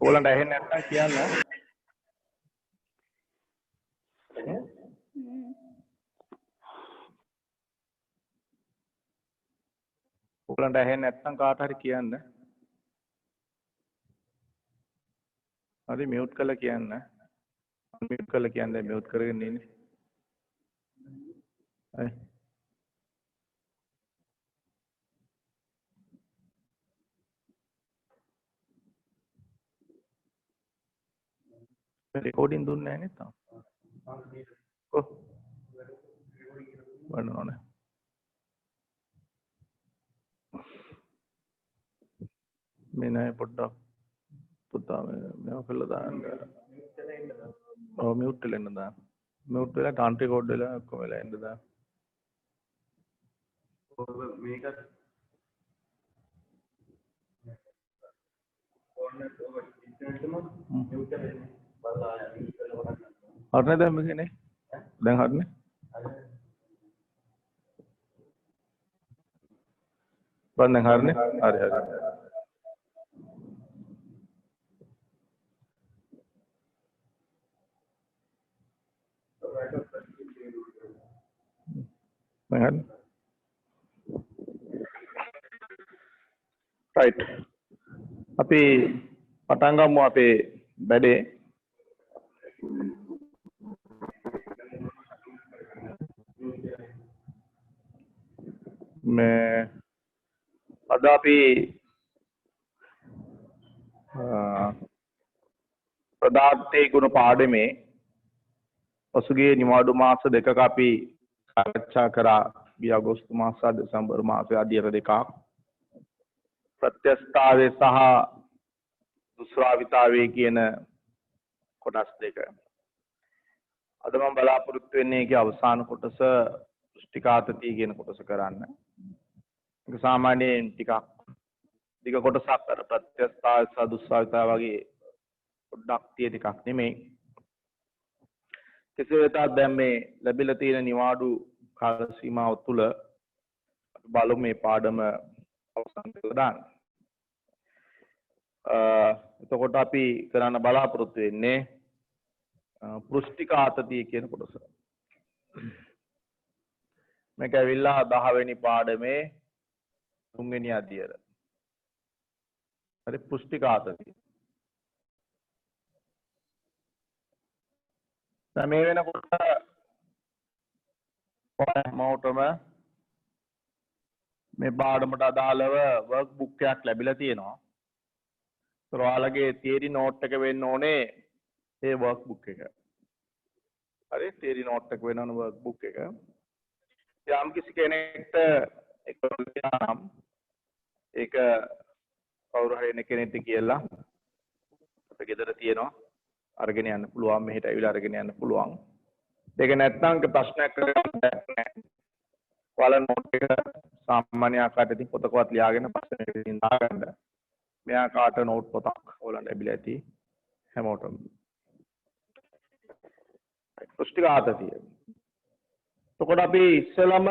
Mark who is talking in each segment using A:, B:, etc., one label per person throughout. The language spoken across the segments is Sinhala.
A: ඕලන්ට ඇහෙන්නේ නැත්නම් කියන්න. ඕලන්ට ඇහෙන්නේ නැත්නම් කාට හරි කියන්න. හරි මියුට් කරලා කියන්න. මියුට් කරලා කියන්නේ මියුට් කරගෙන ඉන්නේ. හරි. recording දුන්නේ නැහැ නේද තාම? ඔව්. වන්නෝනේ. මේ නෑ පොඩ්ඩක් පුතා මේව කළා දාන්න. ඔව් මියුට් වෙලා ඉන්න දාන්න. මියුට් වෙලා ටාන් රෙකෝඩ් වෙලා ඔක්කොම වෙලා ඉන්න දාන්න. මේක හරිනේ දැන් මේකනේ. දැන් හරිනේ. දැන් හරිනේ. හරි හරි. දැන් right. අපි පටන් ගමු අපේ වැඩේ. මේ අද අපි පදාර්ථයේ ගුණ පාඩමේ පසුගිය නිවාඩු මාස දෙකක අපි සාකච්ඡා කරා ගිය අගෝස්තු මාස සහ දෙසැම්බර් මාසයේ අදියර දෙකක් ප්‍රත්‍යස්ථාවේ සහ දුෂ්‍රාවිතාවේ කියන කොටස් දෙක. අද මම බලාපොරොත්තු වෙන්නේ ඒකේ අවසාන කොටස පුෂ්ටිකාතතිය කියන කොටස කරන්න. ඒක සාමාන්‍යයෙන් ටිකක් දිග කොටසක් අර ප්‍රත්‍යස්ථාව සහ දුෂ්‍රාවිතාව වගේ පොඩ්ඩක් තියෙන එකක් නෙමෙයි. කෙසේ වෙතත් දැන් මේ ලැබිලා තියෙන නිවාඩු කාල සීමාව තුළ අපි බලමු මේ පාඩම අවසන් කරලා දාන්න. එතකොට අපි කරන්න බලාපොරොත්තු වෙන්නේ පෘෂ්ටිකාතතිය කියන කොටස. මේක ඇවිල්ලා 10 වෙනි පාඩමේ 3 වෙනි අදියර. හරි පෘෂ්ටිකාතතිය. දැන් මේ වෙනකොට මොටම මේ පාඩමට අදාළව වර්ක් බුක් එකක් ලැබිලා තියෙනවා. ඒතර ඔයාලගේ තියරි නෝට් එක වෙන්න ඕනේ ඒ වර්ක් බුක් එක. හරි තියරි නෝට් එක වෙනවන වර්ක් බුක් එක. යම් කිසි කෙනෙක්ට ඒක නම් ඒක කවුරු හරි කෙනෙක්ට කියලා අපේ ගෙදර තියෙනවා අරගෙන යන්න පුළුවන් මෙහෙට ඇවිල්ලා අරගෙන යන්න පුළුවන්. ඒක නැත්නම් ප්‍රශ්නයක් කරගන්න නැහැ. ඔයාලා නෝට් එක සාමාන්‍ය ආකාරයකින් පොතකවත් ලියාගෙන පස්සෙන් දාගන්න. මේ ආකාරයට නෝට් පොතක් ඔයාලන්ට ලැබිලා ඇති හැමෝටම. පුෂ්ටිකාතතිය. එතකොට අපි ඉස්සෙල්ලාම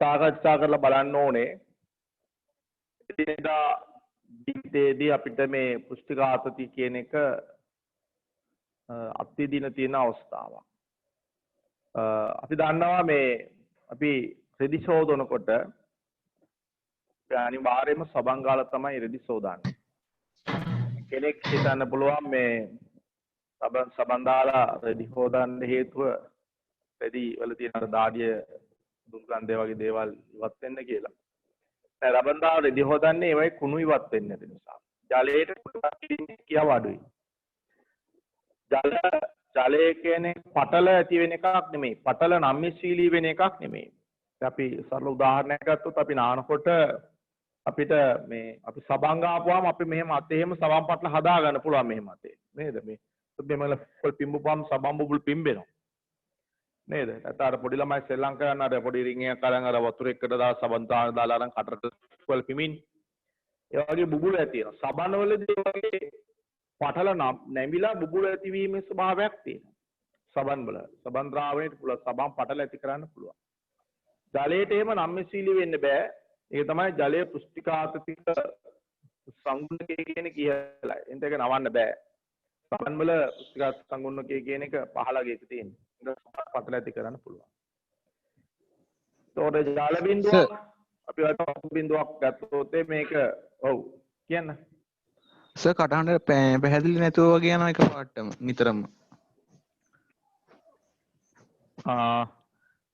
A: සාකච්ඡා කරලා බලන්න ඕනේ එදිනෙදා ජීවිතයේදී අපිට මේ පුෂ්ටිකාතතිය කියන එක අත්විඳින තියෙන අවස්ථාවක්. අපි දන්නවා මේ අපි රෙදි සෝදනකොට අනිවාර්යයෙන්ම සබන් ගාලා තමයි රෙදි සෝදන්නේ. කෙනෙක් හිතන්න පුළුවන් මේ සබන් දාලා රෙදි හොදන්න හේතුව රෙදි වල තියෙන අර දාඩිය දුර්ගන්ධය වගේ දේවල් ඉවත් වෙන්න කියලා. දැන් රබන් දාලා රෙදි හොදන්නේ ඒවයි කුණු ඉවත් වෙන්න නැති නිසා. ජලයට කියව අඩුයි. ජලය කියන්නේ පටල ඇති වෙන එකක් නෙමෙයි. පටල නම්‍යශීලී වෙන එකක් නෙමෙයි. අපි සරල උදාහරණයක් ගත්තොත් අපි නානකොට අපිට මේ අපි සබන් ගාපුවාම අපි මෙහෙම අතේ එහෙම සබන් පටල හදා ගන්න පුළුවන් මෙහෙම අතේ. නේද? මේ මෙමල පොල් පිඹුපම් සබන් බුබුල් පිම්බෙනවා. නේද? නැත්නම් අර පොඩි ළමයි සෙල්ලම් කරන අර පොඩි රින් එකක් අරන් අර වතුර එකට දාලා සබන් දාලා අරන් කටට පොල් පිමින් ඒ වගේ බුබුලු ඇති වෙනවා. සබන් වලදී වගේ පටල නැමිලා බුබුලු ඇතිවීමේ ස්වභාවයක් තියෙනවා. සබන් වල සබන් ද්‍රාවණයට පුළුවන් සබන් පටල ඇති කරන්න පුළුවන්. ජලයට එහෙම නම්‍යශීලී වෙන්න බෑ. ඒක තමයි ජලයේ පුෂ්ටිකාතතික සංගුණකය කියන කියලා. එතන ඒක නවන්න බෑ. සමන් වල පුෂ්ටිකාත සංගුණකය කියන එක 15 ක තියෙනවා. ඒක පතල ඇති කරන්න පුළුවන්. ඒතකොට ජල බිඳුවක් අපි වතු බිඳුවක් ගත්තොත් මේක ඔව් කියන්න.
B: සර් කටහඬ පැහැදිලි නැතුව වගේ යනවා එක පාටම නිතරම.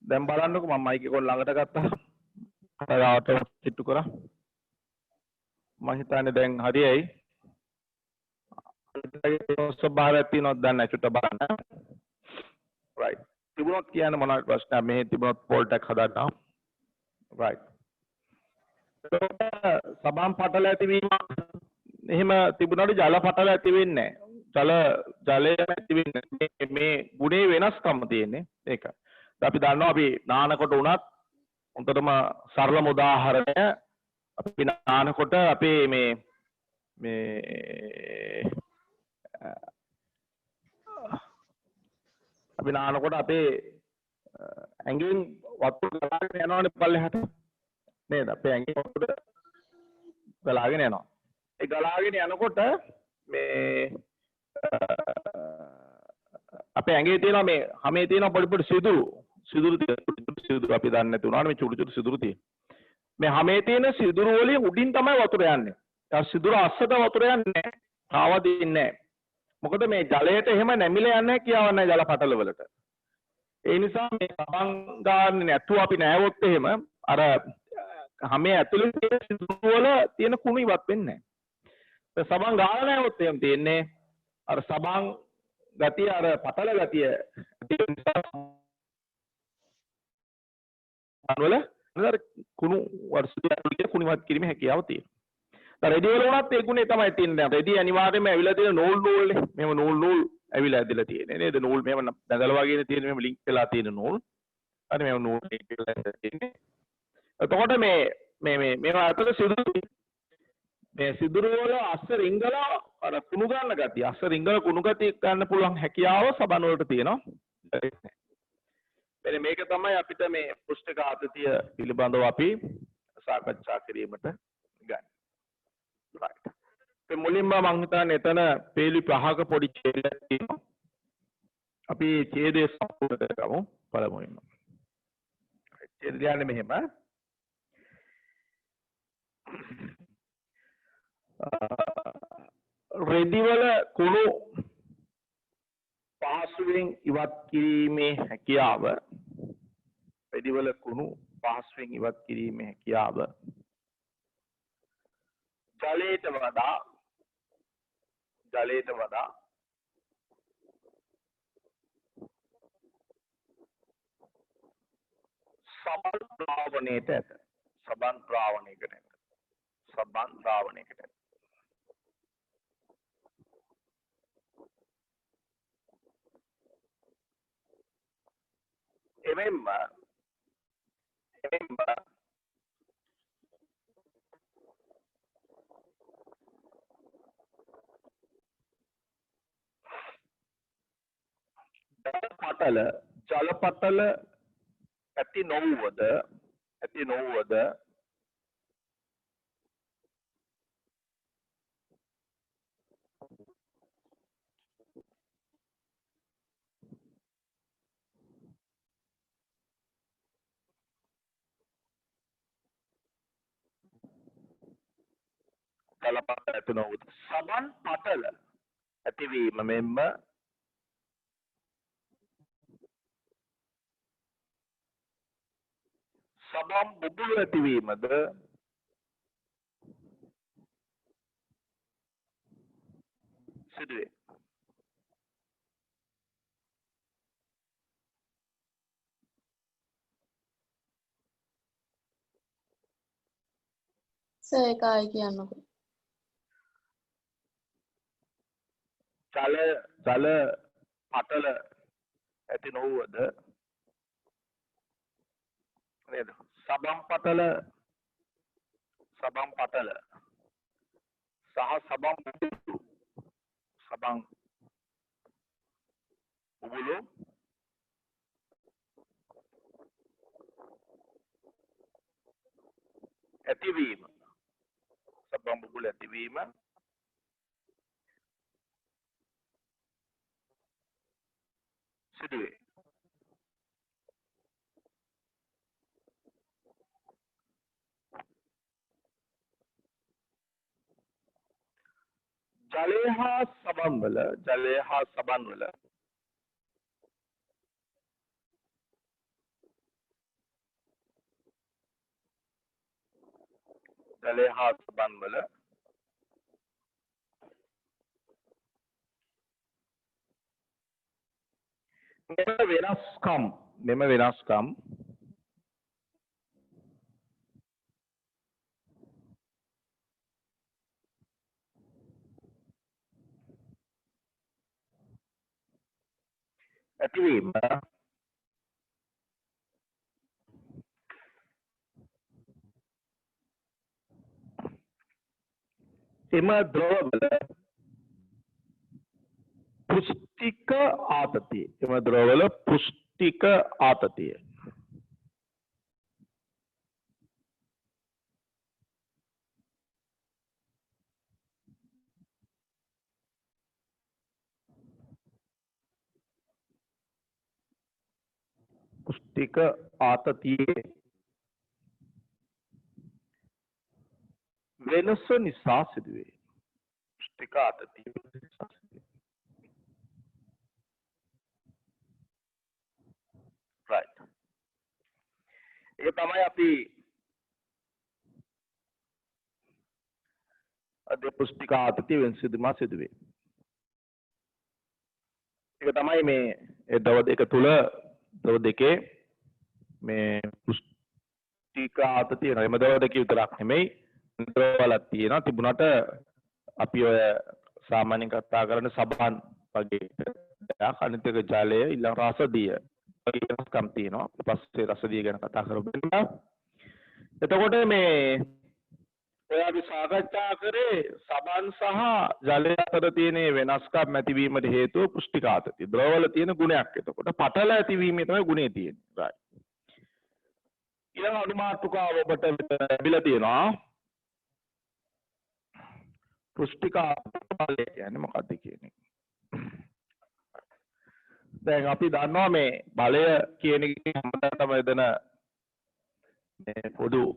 A: දැන් බලන්නකො මම මයික් එක ළඟට ගත්තා. කතාවට කිට්ටු කරා. මම හිතන්නේ දැන් හරියයි. ස්වභාවයක් තියෙනවද දැන් ඇචුට බලන්න. right. තිබුණොත් කියන්න මොනවද ප්‍රශ්න මේ තිබුණොත් පොල් ටැක් හදන්න. right. සබම් පටල ඇතිවීම එහෙම තිබුණාට ජල පටල ඇති වෙන්නේ නැහැ. ජලය ඇති වෙන්නේ මේ ගුණේ වෙනස්කම තියෙන්නේ ඒක. අපි දන්නවා අපි නානකොට උනත් උන්ටම සරලම උදාහරණය අපි නානකොට අපේ මේ අපි නානකොට අපේ ඇඟෙන් වතුර ගලාගෙන යනවනේ පල්ලෙහාට නේද? අපේ ඇඟෙන් වතුර ගලාගෙන යනවා. ඒ ගලාගෙන යනකොට මේ අපේ ඇඟේ තියෙන මේ හැමේ තියෙන පොඩි පොඩි සිදුරු අපි දන්නේ නැති වුණානේ මේ චුටු චුටු සිදුරු තියෙන. මේ හැමේ තියෙන සිදුරු වලින් උඩින් තමයි වතුර යන්නේ. ඒ සිදුරු අස්සට වතුර යන්නේ නැහැ. ආවදින්නේ නැහැ. මොකද මේ ජලයට එහෙම නැමිලා යන්නේ කියාවක් නැහැ ජල පටල වලට. ඒ නිසා මේ සබන් ගන්න නැතුව අපි නෑවොත් එහෙම අර හැමේ ඇතුලේ තියෙන සිදුරු වල තියෙන කුණු ඉවත් වෙන්නේ නැහැ. සබන් ගාලා නෑවොත් එහෙම තියෙන්නේ අර සබන් ගතිය අර පතල ගතිය වල නේද කුණු වර්ෂිතය කුණුවත් කිරීමේ හැකියාව තියෙනවා. දැන් රෙදි වල උනත් ඒ ගුණේ තමයි තියෙන්නේ. රෙදි අනිවාර්යයෙන්ම ඇවිල්ලා තියෙන නූල් නේ. මෙහෙම නූල් ඇවිල්ලා ඇදලා තියෙන්නේ නේද? නූල් මෙහෙම දැඟල වගේ තියෙන මෙහෙම ලින්ක් වෙලා තියෙන නූල්. හරි මෙහෙම නූල් ලින්ක් වෙලා තියෙන්නේ. එතකොට මේවා අතර සිදුරු මේ සිදුරු වල අස්ස රිංගලා අර කුණු ගන්න ගතිය අස්ස රිංගල කුණු ගතිය ගන්න පුළුවන් හැකියාව සබන් වලට තියෙනවා. මෙන්න මේක තමයි අපිට මේ පුෂ්ඨක ආතතිය පිළිබඳව අපි සාකච්ඡා කිරීමට ගන්න. right. ඒ මුලින්ම මම හිතන්නේ එතන පේලි 5ක පොඩි ඡේදයක් තියෙනවා. අපි ඡේදය සම්පූර්ණ කරමු පළමුවෙන්ම. ඡේදය කියන්නේ මෙහෙම. රෙදි වල කුණු පහසුවෙන් ඉවත් කිරීමේ හැකියාව රෙදි වල කුණු පහසුවෙන් ඉවත් කිරීමේ හැකියාව ජලයට වඩා සබන් ද්‍රාවණයට ඇත. සබන් ද්‍රාවණයකට ඇත. එමෙන්ම ජලපතල ඇති නොවුවද සබන් පතල ඇතිවීම මෙන්ම සබන් බුබුලු ඇතිවීමද සිදුවේ.
C: සේකයි කියන්නකො.
A: ජල පතල ඇති නොවුවද නේද? සබන් පතල සහ සබන් බුබුලු ඇතිවීම සබන් බුබුල ඇතිවීම සිදුවේ. ජලය හා සබන් වල ජලය හා සබන් වල ජලය හා සබන් වල මෙම වෙනස්කම් ඇතිවීම එම ද්‍රවවල පුෂ්ටික ආතතිය එම ද්‍රවවල පුෂ්ටික ආතතිය පුෂ්ටික ආතතියේ වෙනස නිසා සිදුවේ. පුෂ්ටික ආතතිය නිසා සිදුවේ. right. ඒක තමයි අපි අද පුෂ්ටික ආතතිය වෙනස නිසා සිදුවේ. ඒක තමයි මේ දව දෙක තුල දව දෙකේ මේ පුෂ්ටික ආතතිය නේද? දව දෙක විතරක් නෙමෙයි වලක් තියෙනවා. තිබුණාට අපි ඔය සාමාන්‍යයෙන් කතා කරන සබන් වගේ දෙයක් අනිත් එක ජලය ඊළඟ රසදිය වගේ වෙනස්කම් තියෙනවා. ඊපස්සේ රසදිය ගැන කතා කරමු. එතකොට මේ ඔය අපි සාකච්ඡා කරේ සබන් සහ ජලය අතර තියෙන වෙනස්කම් ඇතිවීමට හේතුව පුෂ්ටික ආතතිය. ද්‍රවවල තියෙන ගුණයක්. එතකොට පටල ඇතිවීමේ තමයි ගුණය තියෙන්නේ. right. ඊළඟ අනුමාත්‍රකාව ඔබට ලැබිලා තියෙනවා. පුෂ්ටික බලය කියන්නේ මොකක්ද කියන එක. දැන් අපි දන්නවා මේ බලය කියන එක හැමදාම එදෙන මේ පොදු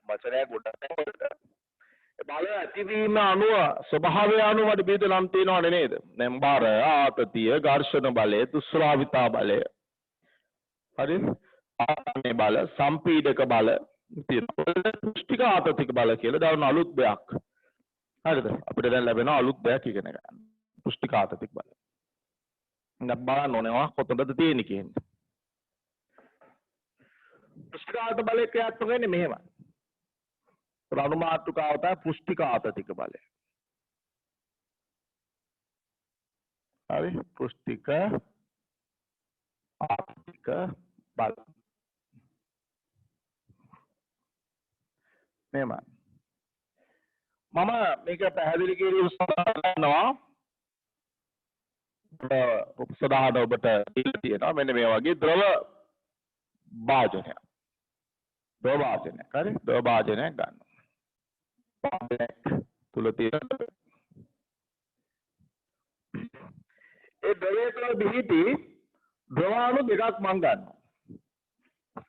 A: වචනයක් ගොඩක් බලය ඇතිවීම අනුව ස්වභාවය අනුව විවිධ නම් තියෙනවනේ නේද? දැන් බර, ආතතිය, ඝර්ෂණ බලය, දුස්රාවිතා බලය. හරිද? ආත්මේ බල, සම්පීඩක බල තියෙනවා. පුෂ්ටික ආතතික බල කියලා දාන අලුත් දෙයක්. හරිද? අපිට දැන් ලැබෙන අලුත් දෙයක් ඉගෙන ගන්න. පුෂ්ටික ආතතික බල. දැන් බලන්න ඕනේ කොතනද තියෙන්නේ කියන්නේ. පුෂ්ටික ආතතික බලය ක්‍රියාත්මක වෙන්නේ මෙහෙමයි. අනුමාත්‍රකාව තමයි පුෂ්ටික ආතතික බලය. හරි? පුෂ්ටික ආතතික බල. මෙහෙමයි. මම මේක පැහැදිලි කිරීම සඳහා සදාහන ඔබට දීලා තියෙනවා මෙන්න මේ වගේ ද්‍රව භාජනයක්. ද්‍රව භාජනයක්. හරි? ද්‍රව භාජනයක් ගන්න. භාජනයක් තුල තියෙන ඒ ද්‍රවයේ තුල බිහිටි ද්‍රවාණු දෙකක් මම ගන්නවා.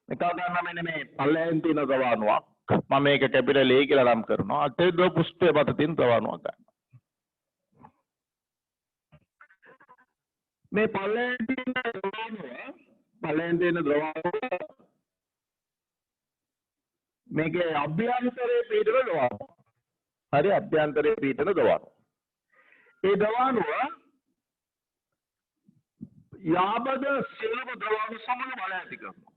A: එකක් ගන්නවා මෙන්න මේ පල්ලෙන් තියෙන ද්‍රවාණුවක්. මම මේක කැපිටල් A කියලා නම් කරනවා. අතේ ද්‍රව පෘෂ්ඨය මත තියෙන ද්‍රවාණුවක් ගන්නවා. මේ පල්ලෙන් තියෙන ද්‍රවාණුව මේකේ අභ්‍යන්තරයේ පීඩන ද්‍රවාණුව. හරි අභ්‍යන්තරයේ පීඩන ද්‍රවාණුව. ඒ ද්‍රවාණුව යාබද සියලුම ද්‍රවාණු සමග බල ඇති කරනවා.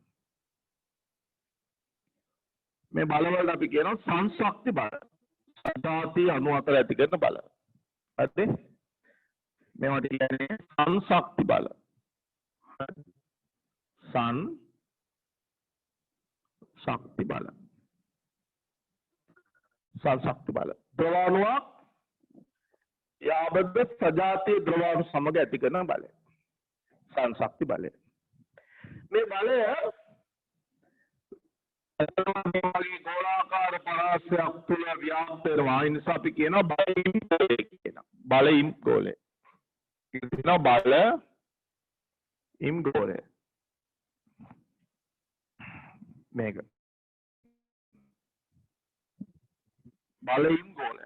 A: මේ බලවලට අපි කියනවා සංශක්ති බල. සජාති අණු අතර ඇති කරන බල. හරිද? මේවට කියන්නේ සංශක්ති බල. සංශක්ති බල. සංශක්ති බල. ද්‍රවාණුවක් යාබද සජාති ද්‍රවාණු සමග ඇති කරන බලය. සංශක්ති බලය. මේ බලය වගේ ගෝලාකාර පරාසයක් තුල ව්‍යාප්ත වෙනවා. ඒ නිසා අපි කියනවා බලයින් ගෝලය කියනවා. බලයින් ගෝලය. කියනවා බලයින් ගෝලය. මේක. බලයින් ගෝලය.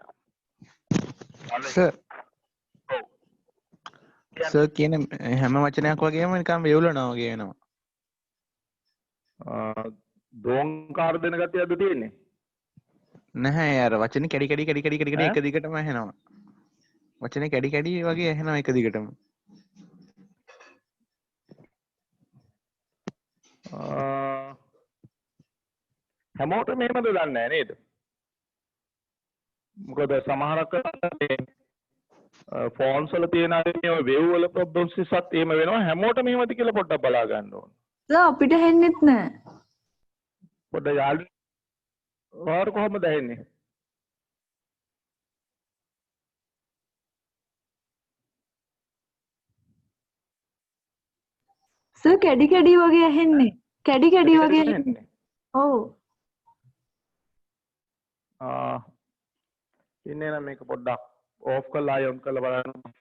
B: සර් සර් කියන හැම වචනයක් වගේම නිකන් වේවුලනවා වගේ වෙනවා.
A: දෝංකාර දෙන ගතියක්ද තියෙන්නේ?
B: නැහැ යාර වචනේ කැඩි කැඩි කැඩි කැඩි කැඩි එක දිගටම ඇහෙනවා. වචනේ කැඩි කැඩි වගේ ඇහෙනවා එක දිගටම.
A: හැමෝටම එහෙමද දන්නේ නැහැ නේද? මොකද සමහරක් ෆෝන්ස් වල තියෙන අය මේ වේව් වල ප්‍රොබ්ලම්ස් ඉස්සත් එහෙම වෙනවා. හැමෝටම එහෙමද කියලා පොඩ්ඩක් බලා ගන්න ඕන.
C: අපිට හෙන්නෙත් නෑ.
A: පොඩ්ඩක් යාළු ඔයාර කොහොමද ඇහෙන්නේ?
C: සර් කැඩි කැඩි වගේ ඇහෙන්නේ. කැඩි කැඩි වගේ ඇහෙන්නේ. ඔව්.
A: ඉන්නේ නම් මේක පොඩ්ඩක් ඕෆ් කරලා ආයෙ ඔන් කරලා බලන්න.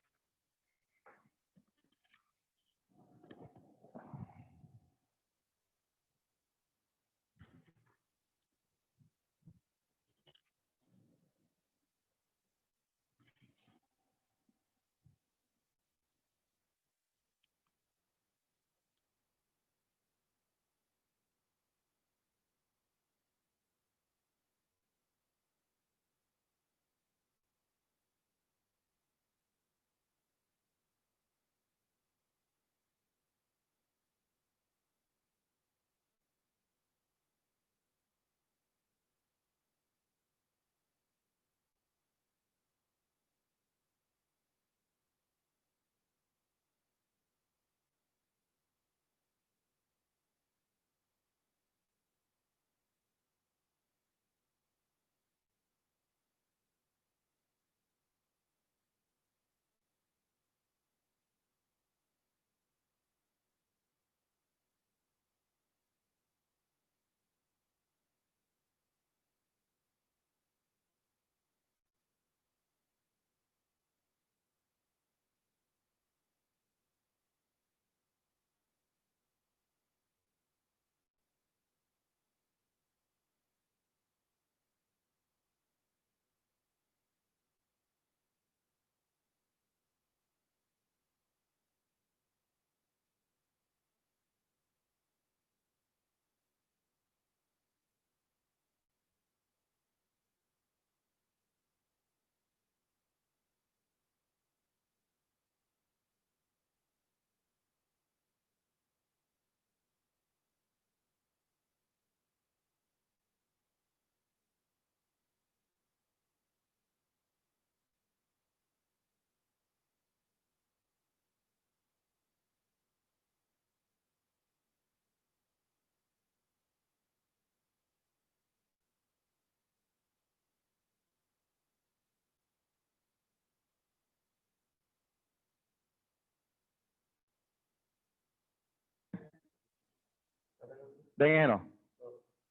A: දැන් එනවා.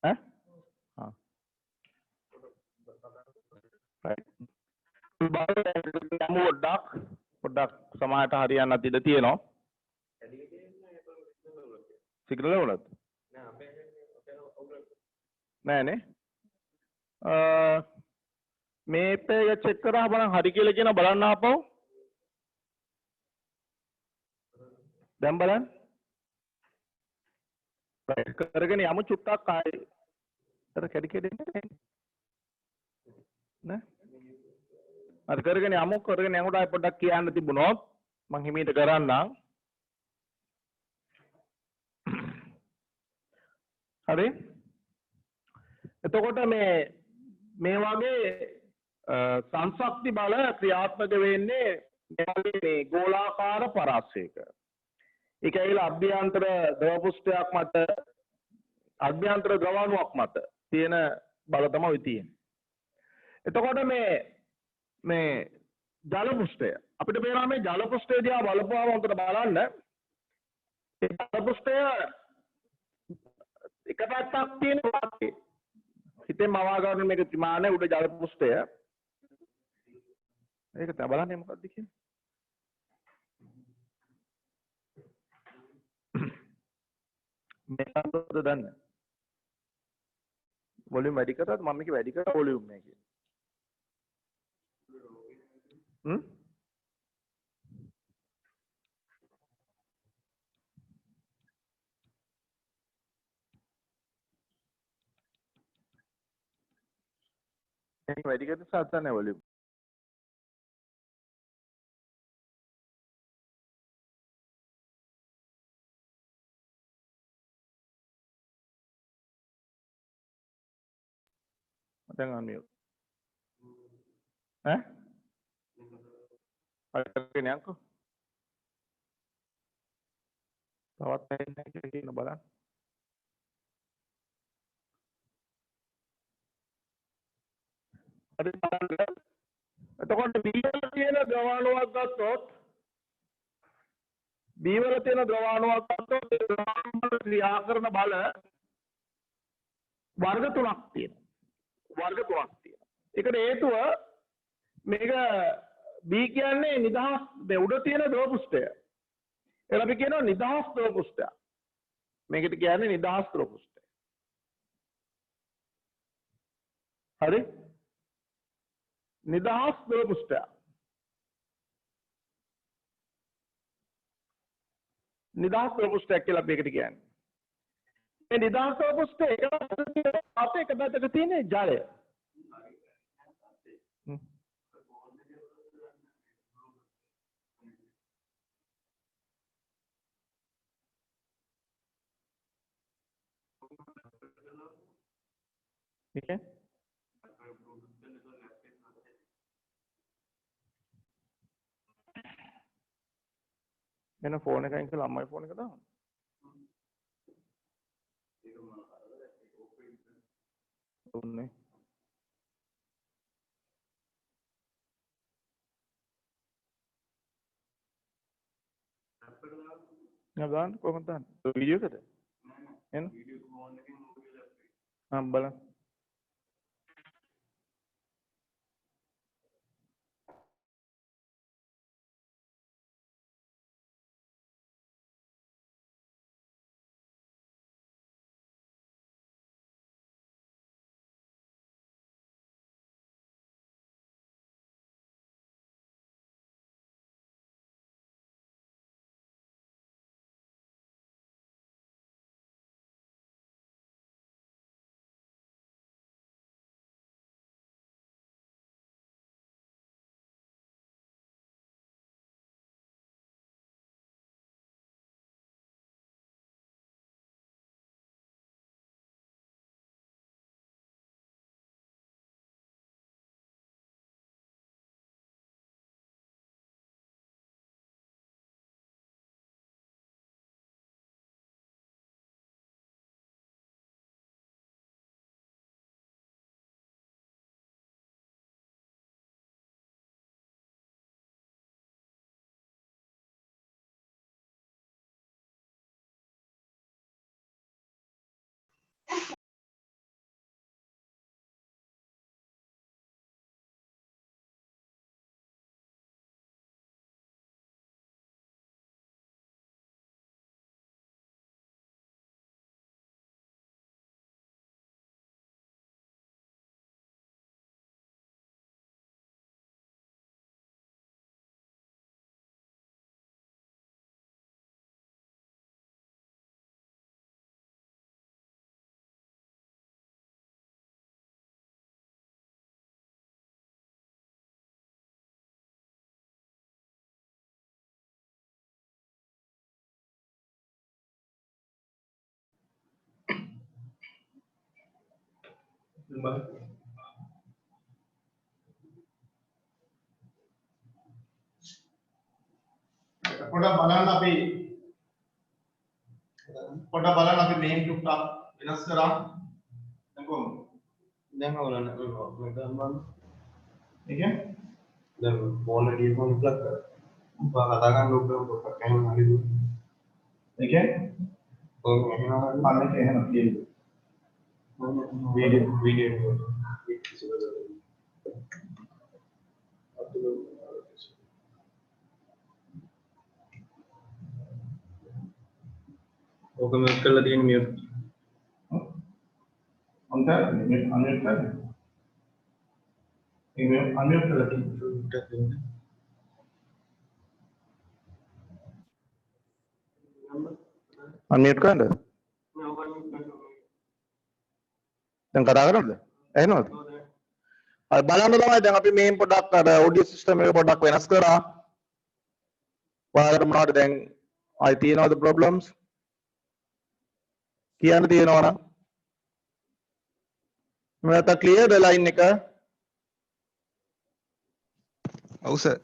A: ඈ? හා. right. පොඩ්ඩක් සමාහයට හරියන්නත් ඉඩ තියෙනවා. සිග්නල් වලත්? නෑනේ. මේ එක චෙක් කරා බලන්න හරි කියලා කියන බලන්න ආපහු. දැන් බලන්න. කරගෙන යමු චුට්ටක් ආයේ. අර කැඩි කැඩෙන්නේ නෑ. අර කරගෙන යමුට ආයෙ පොඩ්ඩක් කියන්න තිබුණොත් මං හිමීට කරන්නම්. හරි. එතකොට මේ වගේ සංශක්ති බල ක්‍රියාත්මක වෙන්නේ මේ ගෝලාකාර පරාසයක. ඒක ඇවිල්ලා අභ්‍යන්තර ද්‍රව පුෂ්ඨයක් මත අභ්‍යන්තර ද්‍රවාණුවක් මත තියෙන බල තමයි තියෙන්නේ. එතකොට මේ ජල පුෂ්ඨය අපිට පේනවා මේ ජල පුෂ්ඨය දිහා බලපුවාම උන්ට බලන්න ඒ ජල පුෂ්ඨය එක පැත්තක් තියෙන වාක්‍යය. හිතෙන් මවා ගන්න මේක ත්‍රිමාණය උඩ ජල පෘෂ්ඨය. ඒක තමයි බලන්නේ මොකක්ද කියන්නේ. මේකද දන්න. වොලියුම් වැඩි කරාද මම මේක වැඩි කරා වොලියුම් එක කියන්නේ. මේක වැඩි කරද්දී සාධාරණ නැහැ වොලියුම්. දැන් අනියෝ. ඈ? අරගෙන යන්කෝ. තවත් නැහැ කියලා කියන බලන්න. හරි බලන්න. එතකොට B වල තියෙන ද්‍රවාණුවක් ගත්තොත් B වල තියෙන ද්‍රවාණුවක් ගත්තොත් ඒ ද්‍රවාණු ක්‍රියා කරන බල වර්ග තුනක් තියෙනවා. වර්ග තුනක් තියෙනවා. ඒකට හේතුව මේක B කියන්නේ නිදහස් උඩ තියෙන ද්‍රව පෘෂ්ඨය. ඒක අපි කියනවා නිදහස් ද්‍රව පෘෂ්ඨය. මේකට කියන්නේ නිදහස් ද්‍රව පෘෂ්ඨය. හරි? නිදහස් ද්‍රව පෘෂ්ඨය. නිදහස් ද්‍රව පෘෂ්ඨයක් කියලා අපි ඒකට කියන්නේ. මේ නිදහස් ද්‍රව පෘෂ්ඨය එක පැත්තක තියෙන ජලය. ठीक है मैंने फोन का इनसे लम्बा फोन का था नहीं अब कौन था तो वीडियो का था है ना हाँ बोला
D: පොඩ බලන්න අපි මේන් ටුක්ටක් වෙනස් කරා දැන් කොහොමද දැන් අවුලන්න මේක ගන්න ඒක දැන් ෆෝන් එකේ ෆෝන් ප්ලග් කර උඹ කතා ගන්න ඕක පොඩ්ඩක් එහෙම හරි දුන්න ඒක ඔය එහෙම බලන්න එහෙම තියෙන්නේ Video. ओके मैं कर लेती हूँ म्यूट
A: अंतर अनम्यूट कर अनम्यूट कर लेती अनम्यूट कर දැන් කතා කරනවද ඇහෙනවද හරි බලන්න තමයි දැන් අපි මේන් පොඩ්ඩක් අර ඔඩියෝ සිස්ටම් එක පොඩ්ඩක් වෙනස් කරා ඔයාලට මොනවද දැන් ආයි තියෙනවද ප්‍රොබ්ලම්ස් කියන්න තියෙනවා නම් මට ක්ලියර්ද ලයින් එක
B: ඔව් සර්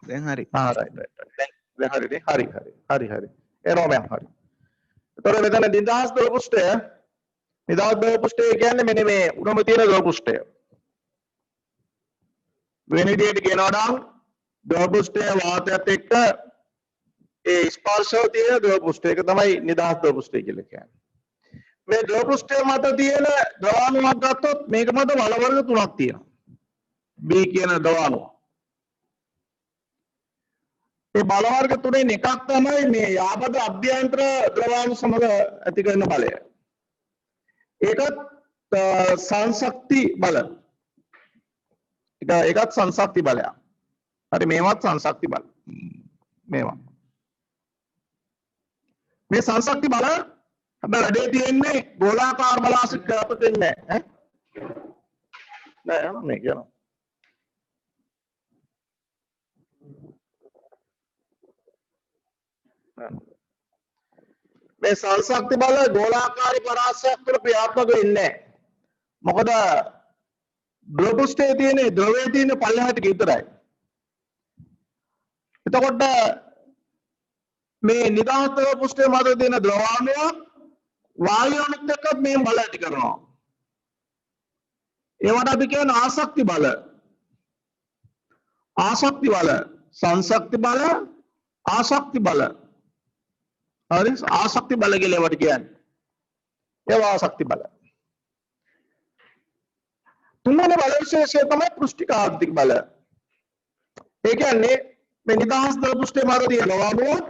B: දැන් හරි
A: රයිට් දැන් හරිනේ හරි එනවා මම හරි එතකොට මෙතන නිදහස් දොර පුෂ්ඨය නිදහස් දොර පුෂ්ඨය කියන්නේ මෙන්න මේ උඩම තියෙන දොර පුෂ්ඨය වෙන විදිහට කියනවා නම් දොර පුෂ්ඨය වාතයත් එක්ක ඒ ස්පර්ශව තියෙන දොර පුෂ්ඨය ඒක තමයි නිදහස් දොර පුෂ්ඨය කියලා කියන්නේ මේ දොර පුෂ්ඨය මත තියෙන ද්‍රවාණුවක් ගත්තොත් මේක මත වල වර්ග තුනක් තියෙනවා B කියන ද්‍රවාණුව ඒ බල වර්ග තුනෙන් එකක් තමයි මේ යාබද අභ්‍යන්තර ද්‍රවාණු සමග ඇති කරන බලය. ඒකත් සංශක්ති බල. ඒකත් සංශක්ති බලයක්. හරි මේවත් සංශක්ති බල. මේවා. මේ සංශක්ති බල හැබැයි වැඩේ තියෙන්නේ ගෝලාකාර බලාසිට කරපත වෙන්නේ නැහැ. නෑ මේ කියනවා. මේ සංශක්ති බල ගෝලාකාරී පරාසයක් තුළ ක්‍රියාත්මක වෙන්නේ නැහැ. මොකද ද්‍රව පෘෂ්ඨයේ තියෙන ද්‍රවයේ තියෙන පල්ලෙහාට විතරයි. එතකොට මේ නිදහස් ද්‍රව පෘෂ්ඨයේ මත තියෙන ද්‍රවාණුව වායුවනත් එක්ක මේ බල ඇති කරනවා. ඒවට අපි කියන ආසක්ති බල. ආසක්ති බල, සංශක්ති බල, ආසක්ති බල. හරි ආසක්ති බල කියලා ඒවට කියන්නේ. ඒවා ආසක්ති බල. තුන්වෙනි බල විශේෂය තමයි පෘෂ්ඨිකාර්ථික බල. ඒ කියන්නේ මේ නිදහස් ද්‍රව පෘෂ්ඨයේ මත තියෙන ද්‍රවාණුව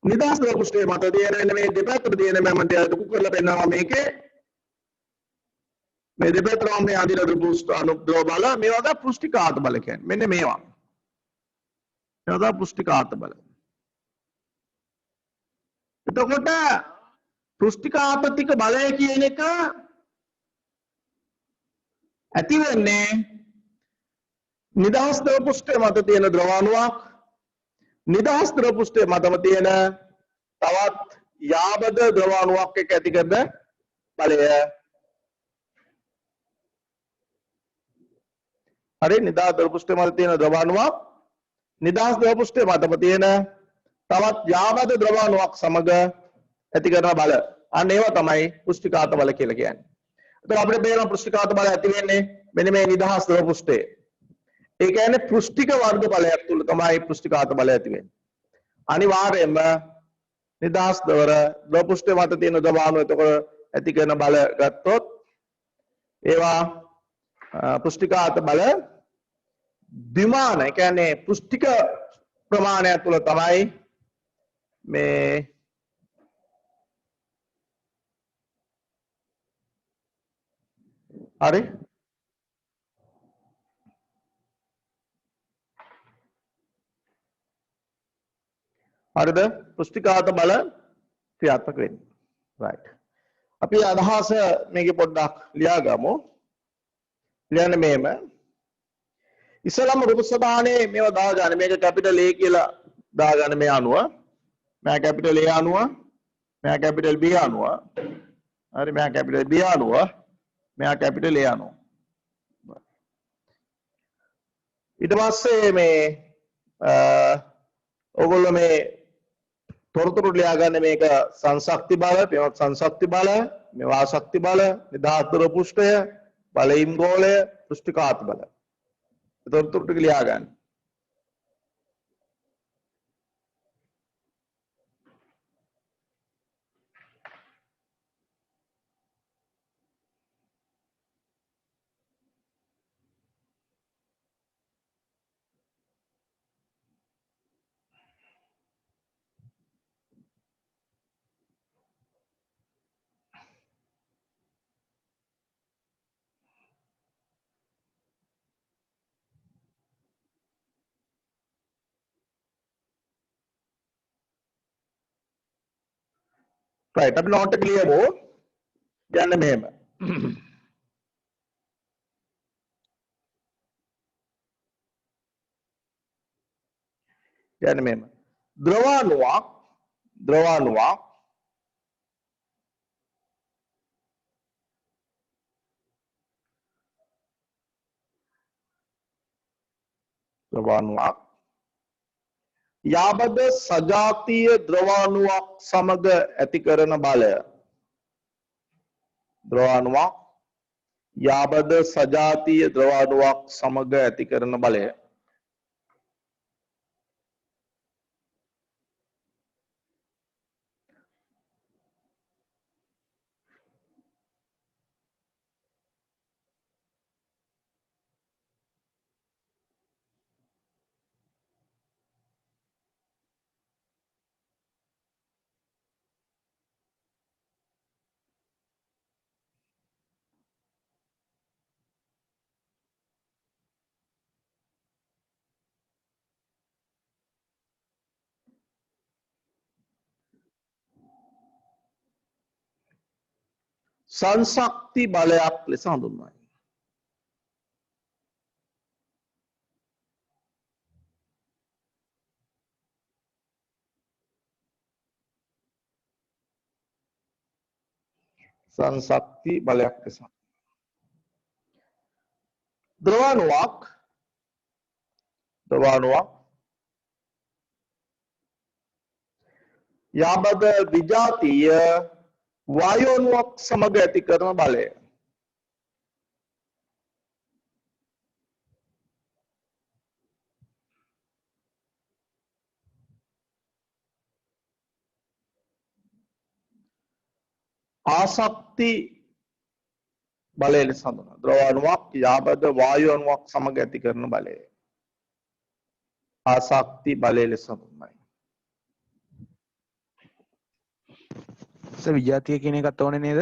A: නිදහස් ද්‍රව පෘෂ්ඨයේ මත තියෙන මේ දෙපැත්තට තියෙන මම දුක කරලා පෙන්නනවා මේකේ මේ දෙපැත්තම මේ අදින ද්‍රව අනුද්‍රව බල මේවා තමයි පෘෂ්ඨිකාර්ථ බල කියන්නේ. මෙන්න මේවා. ඒවා තමයි පෘෂ්ඨිකාර්ථ බල. එතකොට පෘෂ්ඨිකාපතික බලය කියන එක ඇති වෙන්නේ නිදහස් ද්‍රව පෘෂ්ඨය මත තියෙන ද්‍රවාණුවක් නිදහස් ද්‍රව පෘෂ්ඨය මතම තියෙන තවත් යාබද ද්‍රවාණුවක් එක්ක ඇති කරන බලය. හරි නිදහස් ද්‍රව පෘෂ්ඨය මත තියෙන ද්‍රවාණුවක් නිදහස් ද්‍රව පෘෂ්ඨය මතම තියෙන තවත් යාබද ද්‍රවාණුවක් සමග ඇති කරන බල. අන්න ඒවා තමයි පෘෂ්ඨිකාර්ථ බල කියලා කියන්නේ. එතකොට අපිට බේරන පෘෂ්ඨිකාර්ථ බල ඇති වෙන්නේ මෙන්න මේ නිදහස් ද්‍රව පෘෂ්ඨයේ. ඒ කියන්නේ පෘෂ්ඨික වර්ග බලයක් තුල තමයි පෘෂ්ඨිකාර්ථ බලය ඇති වෙන්නේ. අනිවාර්යයෙන්ම නිදහස් ද්‍රව පෘෂ්ඨයේ මත තියෙන ද්‍රවාණු එතකොට ඇති කරන බල ගත්තොත් ඒවා පෘෂ්ඨිකාර්ථ බල ද්විමාන. ඒ කියන්නේ පෘෂ්ඨික ප්‍රමාණය තුල තමයි මේ හරි හරිද පෘෂ්ඨිකාර්ථ බල ක්‍රියාත්මක වෙන්නේ. රයිට්. අපි අදහස මේකේ පොඩ්ඩක් ලියාගමු. ලියන්න මේම ඉස්සලම රූප ස්වභාවනේ මේවා දාගන්න මේක කැපිටල් A කියලා දාගන්න මේ අණුව. මම කැපිටල් A අණුව මම කැපිටල් B අණුව හරි මම කැපිටල් B අණුව මම කැපිටල් A අණුව. ඊට පස්සේ මේ ඕගොල්ලෝ මේ තොරතුරු ලියා ගන්න මේක සංශක්ති බල, මේවත් සංශක්ති බල, මේවා ආශක්ති බල, නිදහස් ද්‍රව පෘෂ්ඨය, බලයිම් ගෝලය, පෘෂ්ඨිකාර්ථ බල. තොරතුරු ටික ලියා ගන්න. right අපි note එක ලියමු යන්න මෙහෙම යන්න මෙහෙම ද්‍රවාණුවක් යාබද සජාතීය ද්‍රවාණුවක් සමග ඇති කරන බලය ද්‍රවාණුවක් යාබද සජාතීය ද්‍රවාණුවක් සමග ඇති කරන බලය සංශක්ති බලයක් ලෙස හඳුන්වයි. සංශක්ති බලයක් ලෙස ද්‍රවාණුවක් යාබද විජාතීය වායෝනුවක් සමග ඇති කරන බලය ආසක්ති බලය ලෙස හඳුන්වනවා. ද්‍රවාණුවක් යාබද වායෝනුවක් සමග ඇති කරන බලය ආසක්ති බලය ලෙස හඳුන්වයි.
B: විජාතිය කියන එකත් ඕනේ නේද?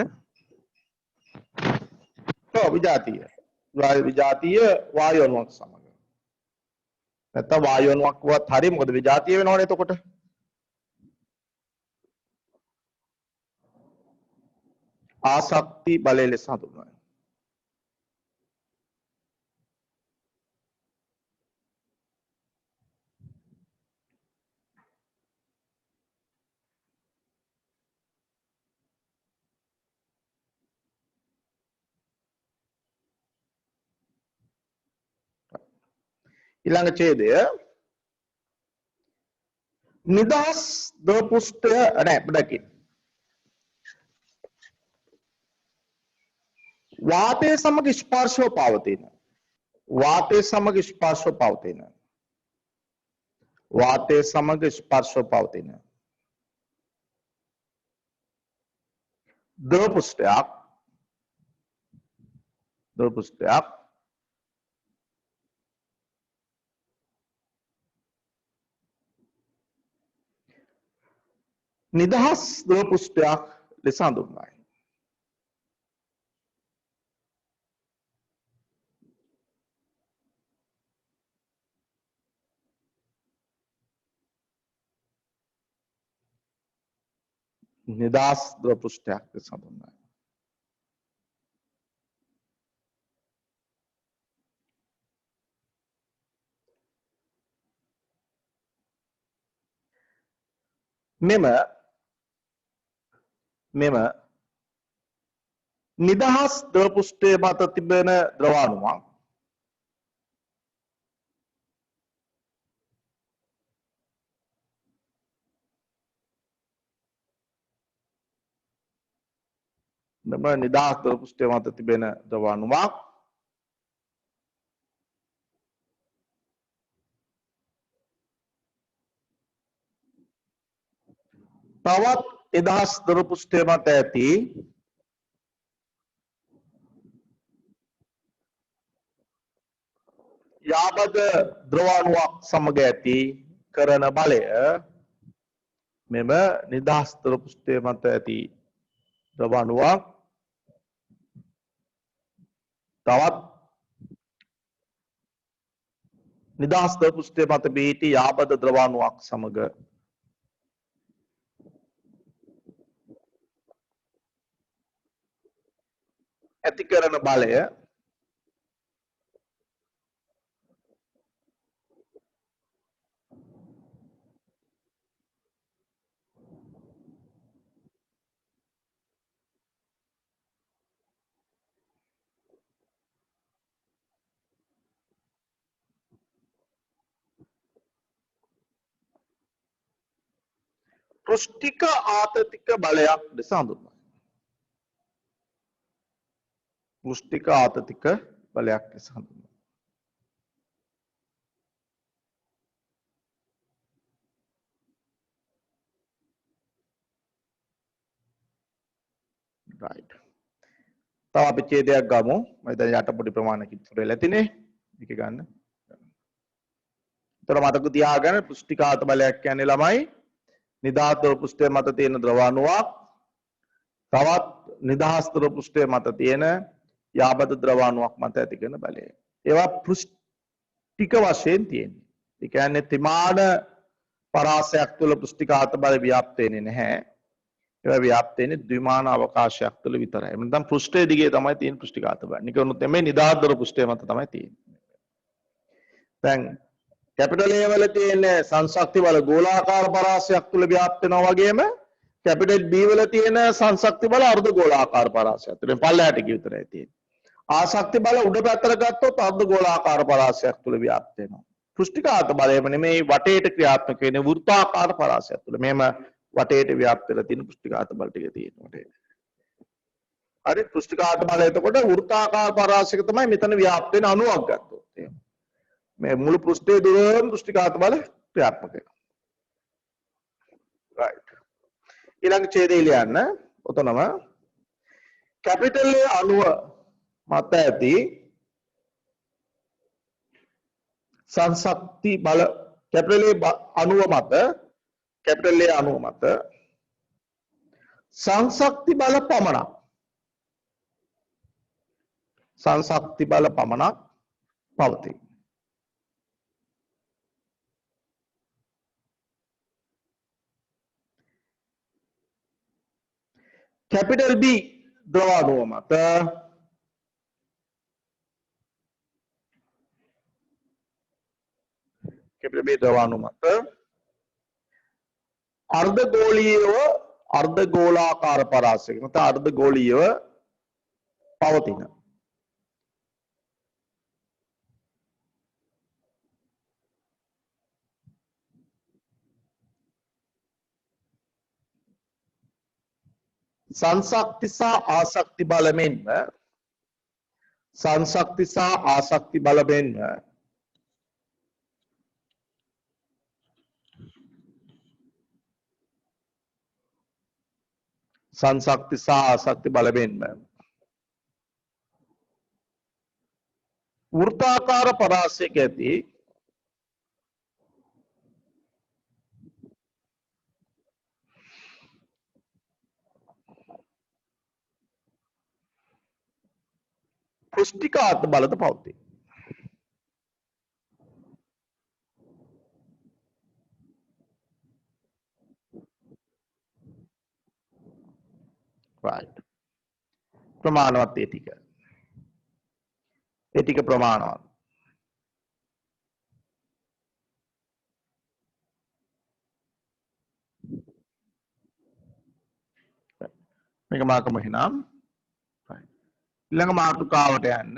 A: ඔව් විජාතීය වායෝනුවක් සමග නැත්නම් වායෝනුවක්වත් හරි මොකද විජාතීය වෙනවනේ එතකොට ආසක්ති බලය ලෙස හඳුන්වයි. ඊළඟ ඡේදය නිදහස් ද්‍රව පෘෂ්ඨය නැහැ බඩකින් වාතය සමග ස්පර්ශව පවතින ද්‍රව පෘෂ්ඨයක් නිදහස් ද්‍රව පෘෂ්ඨයක් ලෙස හඳුන්වයි. නිදහස් ද්‍රව පෘෂ්ඨයක් ලෙස හඳුන්වයි. මෙම නිදහස් ද්‍රව පෘෂ්ඨය මත තිබෙන ද්‍රවාණුවක් නිදහස් ද්‍රව පෘෂ්ඨය මත තිබෙන ද්‍රවාණුවක් තවත් නිදහස් ද්‍රව පෘෂ්ඨය මත ඇති යාබද ද්‍රවාණුවක් සමග ඇති කරන බලය මෙම නිදහස් ද්‍රව පෘෂ්ඨය මත ඇති ද්‍රවාණුවක් තවත් නිදහස් ද්‍රව පෘෂ්ඨය මත පිහිටි යාබද ද්‍රවාණුවක් සමග ඇති කරන බලය පෘෂ්ඨික ආතතික බලයක් ලෙස හඳුන්වනවා. පෘෂ්ඨික ආතතික බලයක් ලෙස හඳුන්වනවා. right. තව අපි ඡේදයක් ගමු. මම දැන් යට පොඩි ප්‍රමාණයකින් ඉතුරු වෙලා තිනේ. මේක ගන්න. ඒතර මතක තියාගන්න පෘෂ්ඨිකාත බලයක් කියන්නේ ළමයි නිදහස්තර පෘෂ්ඨය මත තියෙන ද්‍රව අණුවක් තවත් නිදහස්තර පෘෂ්ඨය මත තියෙන යාබද ද්‍රව අණුවක් මත ඇති කරන බලය. ඒවා පෘෂ්ඨික වශයෙන් තියෙන්නේ. ඒ කියන්නේ ත්‍රිමාන පරාසයක් තුළ පෘෂ්ඨිකාත බල ව්‍යාප්ත වෙන්නේ නැහැ. ඒවා ව්‍යාප්ත වෙන්නේ ද්විමාන අවකාශයක් තුළ විතරයි. එතන නම් පෘෂ්ඨයේ දිගේ තමයි තියෙන පෘෂ්ඨිකාත බල. නිකනුත් එමේ නිදහස්තර පෘෂ්ඨය මත තමයි තියෙන්නේ. දැන් कैपिटल A වල තියෙන සංශක්ති බල ගෝලාකාර පරාසයක් තුල ව්‍යාප්ත වෙනවා වගේම कैपिटल B වල තියෙන සංශක්ති බල අර්ධ ගෝලාකාර පරාසයක් තුල පල්ලයට ගිය විතරයි තියෙන්නේ. ආශක්ති බල උඩ පැත්තට ගත්තොත් අර්ධ ගෝලාකාර පරාසයක් තුල ව්‍යාප්ත වෙනවා. පෘෂ්ඨිකාත බලයම නෙමෙයි වටේට ක්‍රියාත්මක වෙන වෘත්තාකාර පරාසයක් තුල. මෙහෙම වටේට ව්‍යාප්ත වෙලා තියෙන පෘෂ්ඨිකාත බල ටික තියෙනවා වටේට. හරි පෘෂ්ඨිකාත බලය එතකොට වෘත්තාකාර පරාසයක තමයි මෙතන ව්‍යාප්ත වෙන අණුවක් ගත්තොත් එහෙම. මේ මුළු පෘෂ්ඨයේ දුරම පෘෂ්ඨිකාත බල ක්‍රියාත්මක වෙනවා. right. ඊළඟ ඡේදය ලියන්න. ඔතනම කැපිටල් A අණුව මත ඇති සංශක්ති බල කැපිටල් A අණුව මත සංශක්ති බල පමණක් පවතී. कैपिटल B ද්‍රව අණුව මත कैपिटल B ද්‍රව අණුව මත අර්ධ ගෝලාකාර පරාසයක මත අර්ධ ගෝලීයව පවතින සංශක්ති සහ ආශක්ති බල මෙන්ම සංශක්ති සහ ආශක්ති බල මෙන්ම සංශක්ති සහ ආශක්ති බල මෙන්ම වෘත්තාකාර පරාසයක ඇති පෘෂ්ඨිකාත බලද පවතී. right. ප්‍රමාණවත් ඒ ටික ප්‍රමාණවත්. මේක මාකම එහෙනම් ඊළඟ මාතෘකාවට යන්න.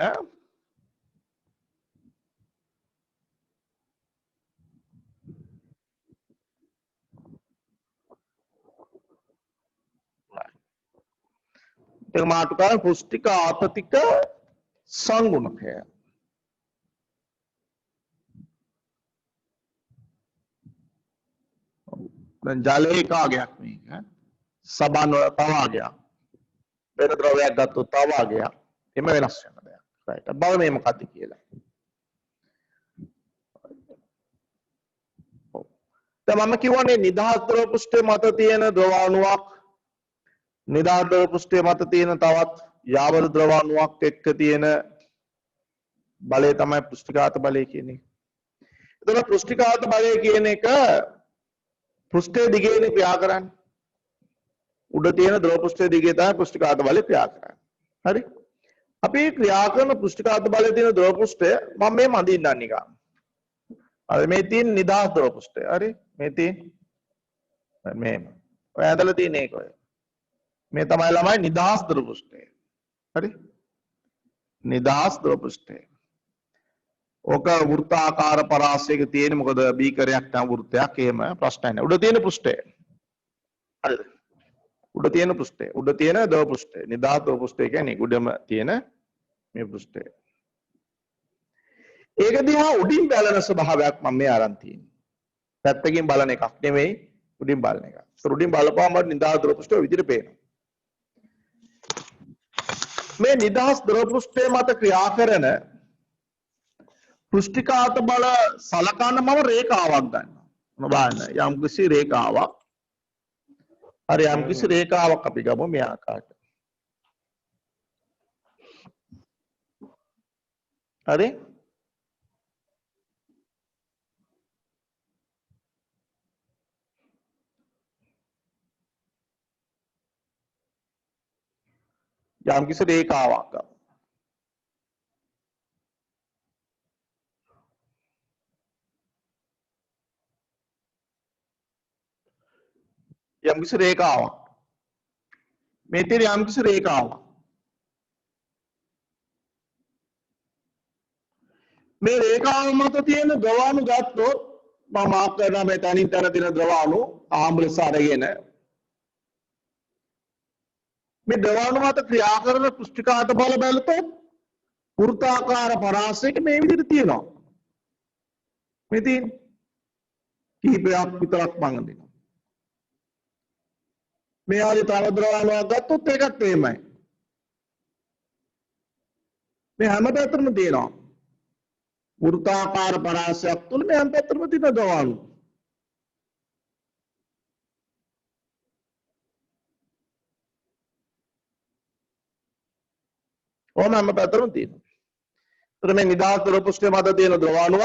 A: ඊළඟ මාතෘකාව පෘෂ්ඨික ආතතික සංගුණකය. දැන් ජලයේ කාගයක් මේක සබන් වල තවාගයක් වෙන ද්‍රවයක් ගත්තොත් තවාගයක් එම වෙනස් වෙන දෙයක්. right. බව මේ මොකක්ද කියලා. දැන් මම කියවනේ නිදහස් ද්‍රව පෘෂ්ඨයේ මත තියෙන ද්‍රව අණුවක් නිදහස් ද්‍රව පෘෂ්ඨයේ මත තියෙන තවත් යාවද ද්‍රව අණුවක් එක්ක තියෙන බලය තමයි පෘෂ්ඨිකාත බලය කියන්නේ. එතකොට පෘෂ්ඨිකාත බලය කියන එක පෘෂ්ඨයේ දිගේනේ ක්‍රියා කරන්නේ. උඩ තියෙන ද්‍රව පෘෂ්ඨයේ දිගේ තමයි පෘෂ්ඨිකාත බලය ක්‍රියා කරන්නේ. හරි. අපි ක්‍රියා කරන පෘෂ්ඨකාත බලයේ තියෙන ද්‍රව පෘෂ්ඨය මම මේ මඳින්නම් නිකන්. අර මේ තියෙන නිදහස් ද්‍රව පෘෂ්ඨය. හරි? මේ තියෙන මේම. ඔය ඇදලා තියෙන එක ඔය. මේ තමයි ළමයි නිදහස් ද්‍රව පෘෂ්ඨය. හරි? නිදහස් ද්‍රව පෘෂ්ඨය. ඕක වෘත්තාකාර පරාසයක තියෙන මොකද බීකරයක් නම් වෘත්තයක් එහෙම ප්‍රශ්නයක් නෑ. උඩ තියෙන පෘෂ්ඨය. හරිද? උඩ තියෙන පෘෂ්ඨය. උඩ තියෙන ද්‍රව පෘෂ්ඨය. නිදහස් ද්‍රව පෘෂ්ඨය කියන්නේ උඩම තියෙන මේ පෘෂ්ඨය. ඒක දිහා උඩින් බලන ස්වභාවයක් මම මේ අරන් තියෙන්නේ. පැත්තකින් බලන එකක් නෙමෙයි උඩින් බලන එකක්. ඒක උඩින් බලපුවම නිදහස් ද්‍රව පෘෂ්ඨය විදිහට පේනවා. මේ නිදහස් ද්‍රව පෘෂ්ඨය මත ක්‍රියා කරන පෘෂ්ඨිකාත බල සලකන්න මම රේඛාවක් ගන්නවා. මොන බලන්න යම්කිසි රේඛාවක්. හරි යම්කිසි රේඛාවක් අපි ගමු මේ ආකාරයට. හරි? යම්කිසි රේඛාවක් ගමු. යම්කිසි රේඛාවක්. මේ තියෙන යම්කිසි රේඛාවක්. මේ රේඛාව මත තියෙන ද්‍රවාණු ගත්තොත් මම මාක් කරනවා මේ තනින් තන තියෙන ද්‍රවාණු ආම්ලස අරගෙන මේ ද්‍රවාණු මත ක්‍රියා කරන පෘෂ්ඨිකාත බල බලතොත් වෘත්තාකාර පරාසයක මේ විදිහට තියෙනවා. මේ තියෙන කීපයක් විතරක් මම දෙනවා. මේ ආදී තව ද්‍රවාණුවක් ගත්තොත් ඒකත් එහෙමයි. මේ හැම පැත්තටම තියෙනවා. වෘත්තාකාර පරාසයක් තුල මේ හැම පැත්තටම තියෙන ද්‍රවාණු. ඕන හැම පැත්තටම තියෙනවා. ඒතර මේ නිදහස් ද්‍රව පෘෂ්ඨය මත තියෙන ද්‍රවාණුව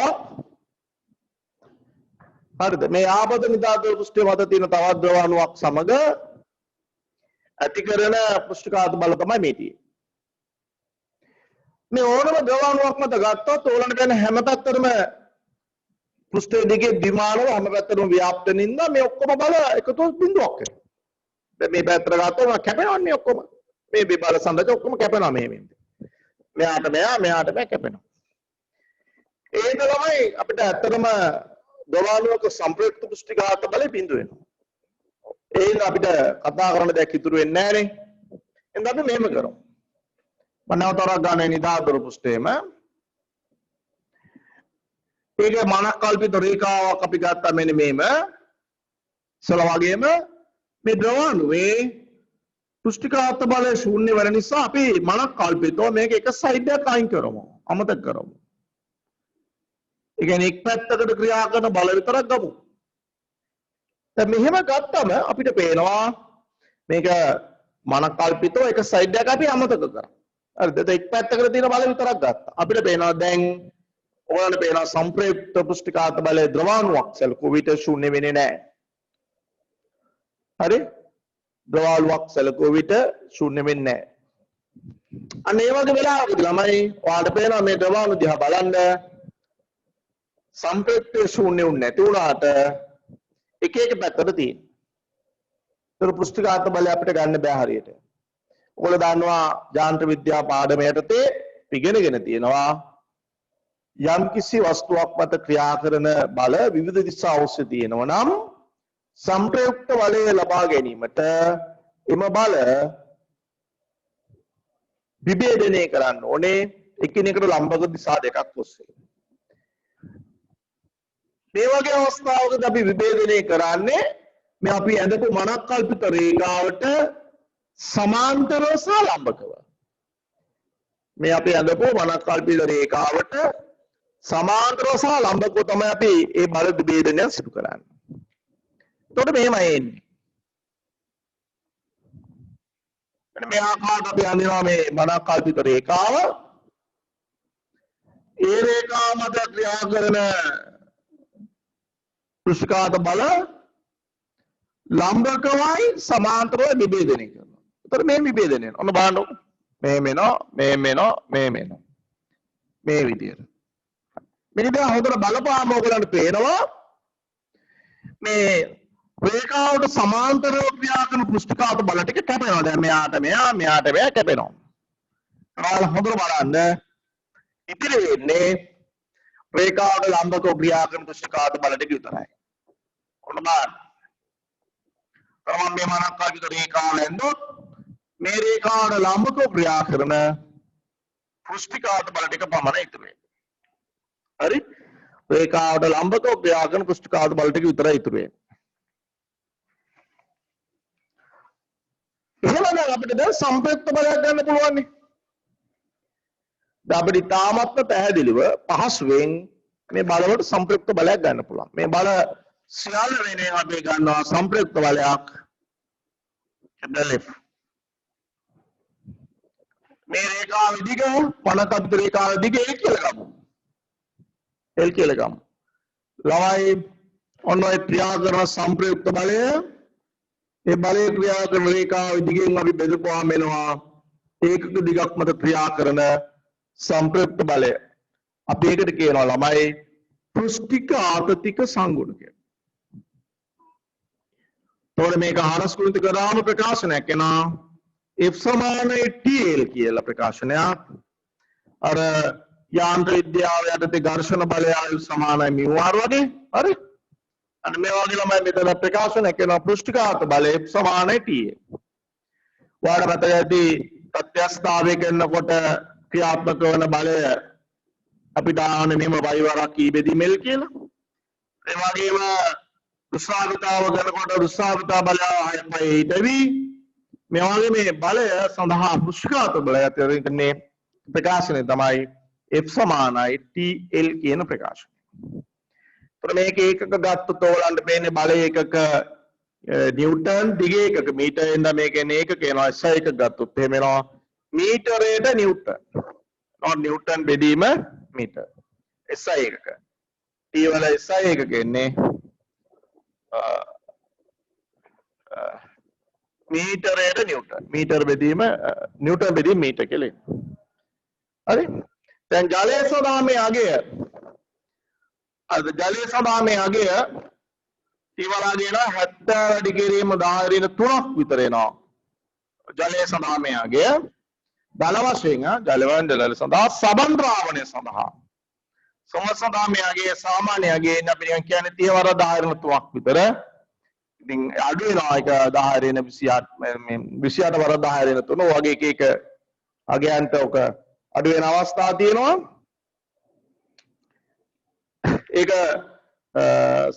A: හරිද? මේ ආපද නිදහස් ද්‍රව පෘෂ්ඨය මත තියෙන තවත් ද්‍රවාණුවක් සමග ඇති කරන පෘෂ්ඨිකාත බල තමයි මේ තියෙන්නේ. මේ ඕනම ද්‍රවාණුවක් මත ගත්තොත් ඕලන බෑන හැම පැත්තටම පෘෂ්ඨයේ දිගේ විමානව හැම පැත්තටම ව්‍යාප්ත නින්දා මේ ඔක්කොම බල එකතු බිඳුවක් වෙනවා. දැන් මේ පැත්තට ගත්තොත් කැපෙනවන්නේ ඔක්කොම. මේ බල සඳක ඔක්කොම කැපෙනවා මේ වෙන්නේ. මෙයාට මෙයා කැපෙනවා. ඒක තමයි අපිට ඇත්තටම ද්‍රවාණුවක සම්ප්‍රයුක්ත පෘෂ්ඨිකාත බලය බිඳු වෙනවා. ඒක අපිට කතා කරන්න දෙයක් ඉතුරු වෙන්නේ නැහනේ. එහෙනම් අපි මෙහෙම කරමු. මම නැවතරක් ගන්න නිදහස් ද්‍රව පෘෂ්ඨයේම ඒක මනක් කල්පිත රේඛාවක් අපි ගත්තා මෙන්න මේම සල වගේම මේ ද්‍රවාණුවේ පෘෂ්ඨිකාත බලය ශූන්‍ය වෙන නිසා අපි මනක් කල්පිතව මේක එක සයිඩ් එකක් අයින් කරමු. අමතක කරමු. ඒ කියන්නේ එක් පැත්තකට ක්‍රියා කරන බල විතරක් ගමු. දැන් මෙහෙම ගත්තම අපිට පේනවා මේක මනක් කල්පිතව එක සයිඩ් එකක් අපි අමතක කරා. හරිද? එක් පැත්තකට තියෙන බල විතරක් ගත්තා. අපිට පේනවා දැන් ඕනට පේනවා සම්ප්‍රයුක්ත පෘෂ්ඨිකාත බලයේ ද්‍රවාණුවක් සැලකුව විට ශූන්‍ය වෙන්නේ නැහැ. හරි? ද්‍රවාණුවක් සැලකුව විට ශූන්‍ය වෙන්නේ නැහැ. අන්න ඒ වගේ වෙලාවකදී ළමයි ඔයාලට පේනවා මේ ද්‍රවාණු දිහා බලන්න සම්ප්‍රයුක්ත ශූන්‍ය වුනේ නැති වුණාට එක එක පැත්තට තියෙන. ඒතර පෘෂ්ඨිකාත බලය අපිට ගන්න බෑ හරියට. ඔයගොල්ලෝ දන්නවා යාන්ත්‍ර විද්‍යා පාඩම යටතේ ඉගෙනගෙන තියෙනවා යම් කිසි වස්තුවක් මත ක්‍රියා කරන බල විවිධ දිශා ඔස්සේ තියෙනවා නම් සම්ප්‍රයුක්ත බලය ලබා ගැනීමට එම බල විභේදනය කරන්න ඕනේ එකිනෙකට ලම්බක දිශා දෙකක් ඔස්සේ. මේ වගේ අවස්ථාවකදී අපි විභේදනය කරන්නේ මේ අපි ඇඳපු මනක් කල්පිත රේඛාවට සමාන්තරව සහ ලම්බකව. මේ අපි ඇඳපු මනක් කල්පිත රේඛාවට සමාන්තරව සහ ලම්බකව තමයි අපි මේ බල විභේදනය සිදු කරන්නේ. එතකොට මෙහෙමයි එන්නේ. මේ ආකාරයට අපි අඳිනවා මේ මනක් කල්පිත රේඛාව. ඒ රේඛාව මත ක්‍රියා කරන පෘෂ්ඨිකාත බල ලම්බකවයි සමාන්තරව විභේදනය කරනවා. ඒතර මේ විභේදනය. ඔන්න බලන්න.
D: මේ විදියට. මෙන්න දැන් හොඳට බලපුවාම ඔයගලන්ට පේනවා මේ රේඛාවට සමාන්තරව ක්‍රියා කරන පෘෂ්ඨකාත බල ටික කැපෙනවා. දැන් මෙයාට මෙයා කැපෙනවා. ඔයාලා හොඳට බලන්න. ඉතිරි වෙන්නේ රේඛාවට ලම්බකව ක්‍රියා කරන පෘෂ්ඨකාත බල ටික විතරයි. ඔන්න බලන්න. මේ මනක්කාලික රේඛාව ඇන්දොත් මේ රේඛාවට ලම්බකව ක්‍රියා කරන පෘෂ්ඨකාත බල ටික පමණයි ඉතුරු වෙන්නේ. හරි? රේඛාවට ලම්බකව ක්‍රියා කරන පෘෂ්ඨකාත බල ටික විතරයි ඉතුරු වෙන්නේ. එහෙනම් අපිට දැන් සම්ප්‍රයුක්ත බලයක් ගන්න පුළුවන් නේ. දැන් අපිට තාමත්ම පැහැදිලිව පහසුවෙන් මේ බලවලට සම්ප්‍රයුක්ත බලයක් ගන්න පුළුවන්. මේ බල සියල්ල වෙනේ අපි ගන්නවා සම්ප්‍රයුක්ත බලයක්. F. මේ රේඛාවේ දිග පනකත් රේඛාවේ දිග L කියලා ගමු. L කියලා ගමු. ළමයි ඔන්න ඔය ක්‍රියා කරන සම්ප්‍රයුක්ත බලය ඒ බලයේ ක්‍රියා කරන රේඛාවේ දිගෙන් අපි බෙදපුවාම එනවා ඒකක දිගක් මත ක්‍රියා කරන සම්ප්‍රයුක්ත බලය. අපි ඒකට කියනවා ළමයි පෘෂ්ඨික ආතතික සංගුණකය. තෝරේ මේක ආරස්කුලිත කරාම ප්‍රකාශනයක් එනවා F සමාන TL කියලා ප්‍රකාශනයක්. අර යාන්ත්‍ර විද්‍යාව යටතේ ඝර්ෂණ බලය F සමානයි μ r වගේ. හරි? අන්න මේ වගේ ළමයි මෙතන ප්‍රකාශනයක් එනවා පෘෂ්ඨික ආත බලය F සමානයි TL. ඔයාලට මතක ඇති ප්‍රත්‍යස්ථාපය කරනකොට ක්‍රියාත්මක වන බලය අපිට ආන්නේ මෙහෙම වයිවරක් කී බෙදී මෙල් කියලා. ඒ වගේම රුස්සාවිතාව කරනකොට රුස්සාවිතා බලය 6යි දෙවි. මේ වගේ මේ බලය සඳහා පෘෂ්ඨිකාත බලය අතරින් ප්‍රකාශනය තමයි F සමානයි TL කියන ප්‍රකාශනය. ඒතර මේක ඒකක ගත්තොත් ඕලන්ට පේන්නේ බලය ඒකක නිව්ටන් දිග ඒකක මීටර් එන්න මේක එන්නේ ඒකක එනවා SI එකක ගත්තොත් එහෙම එනවා මීටරයට නිව්ටන්. not නිව්ටන් බෙදීම මීටර්. SI එකක. T වල SI එකක එන්නේ මීටරයට නිව්ටන්. මීටර බෙදීම නිව්ටන් බෙදීම මීටර කියලා එන්නේ. හරි? දැන් ජලයේ සදාමේ අගය ජලයේ සදාමේ අගය ඊවලාගේ න 70 වැඩි කිරීම 10 ඍණ 3ක් විතර එනවා. ජලයේ සදාමේ අගය දල වශයෙන් ජල වණ්ඩල සඳහා සබන් ද්‍රාවණය සඳහා සදාමේ අගය සාමාන්‍ය අගය අපි නිකන් කියන්නේ 30 වර 10 ඍණ 3ක් විතර. ඉතින් අඩු වෙනවා ඒක 10 ඍණ 28 වර 10 ඍණ 3 වගේ එක අගයන්ට ඔක අඩු වෙන අවස්ථා තියෙනවා. ඒක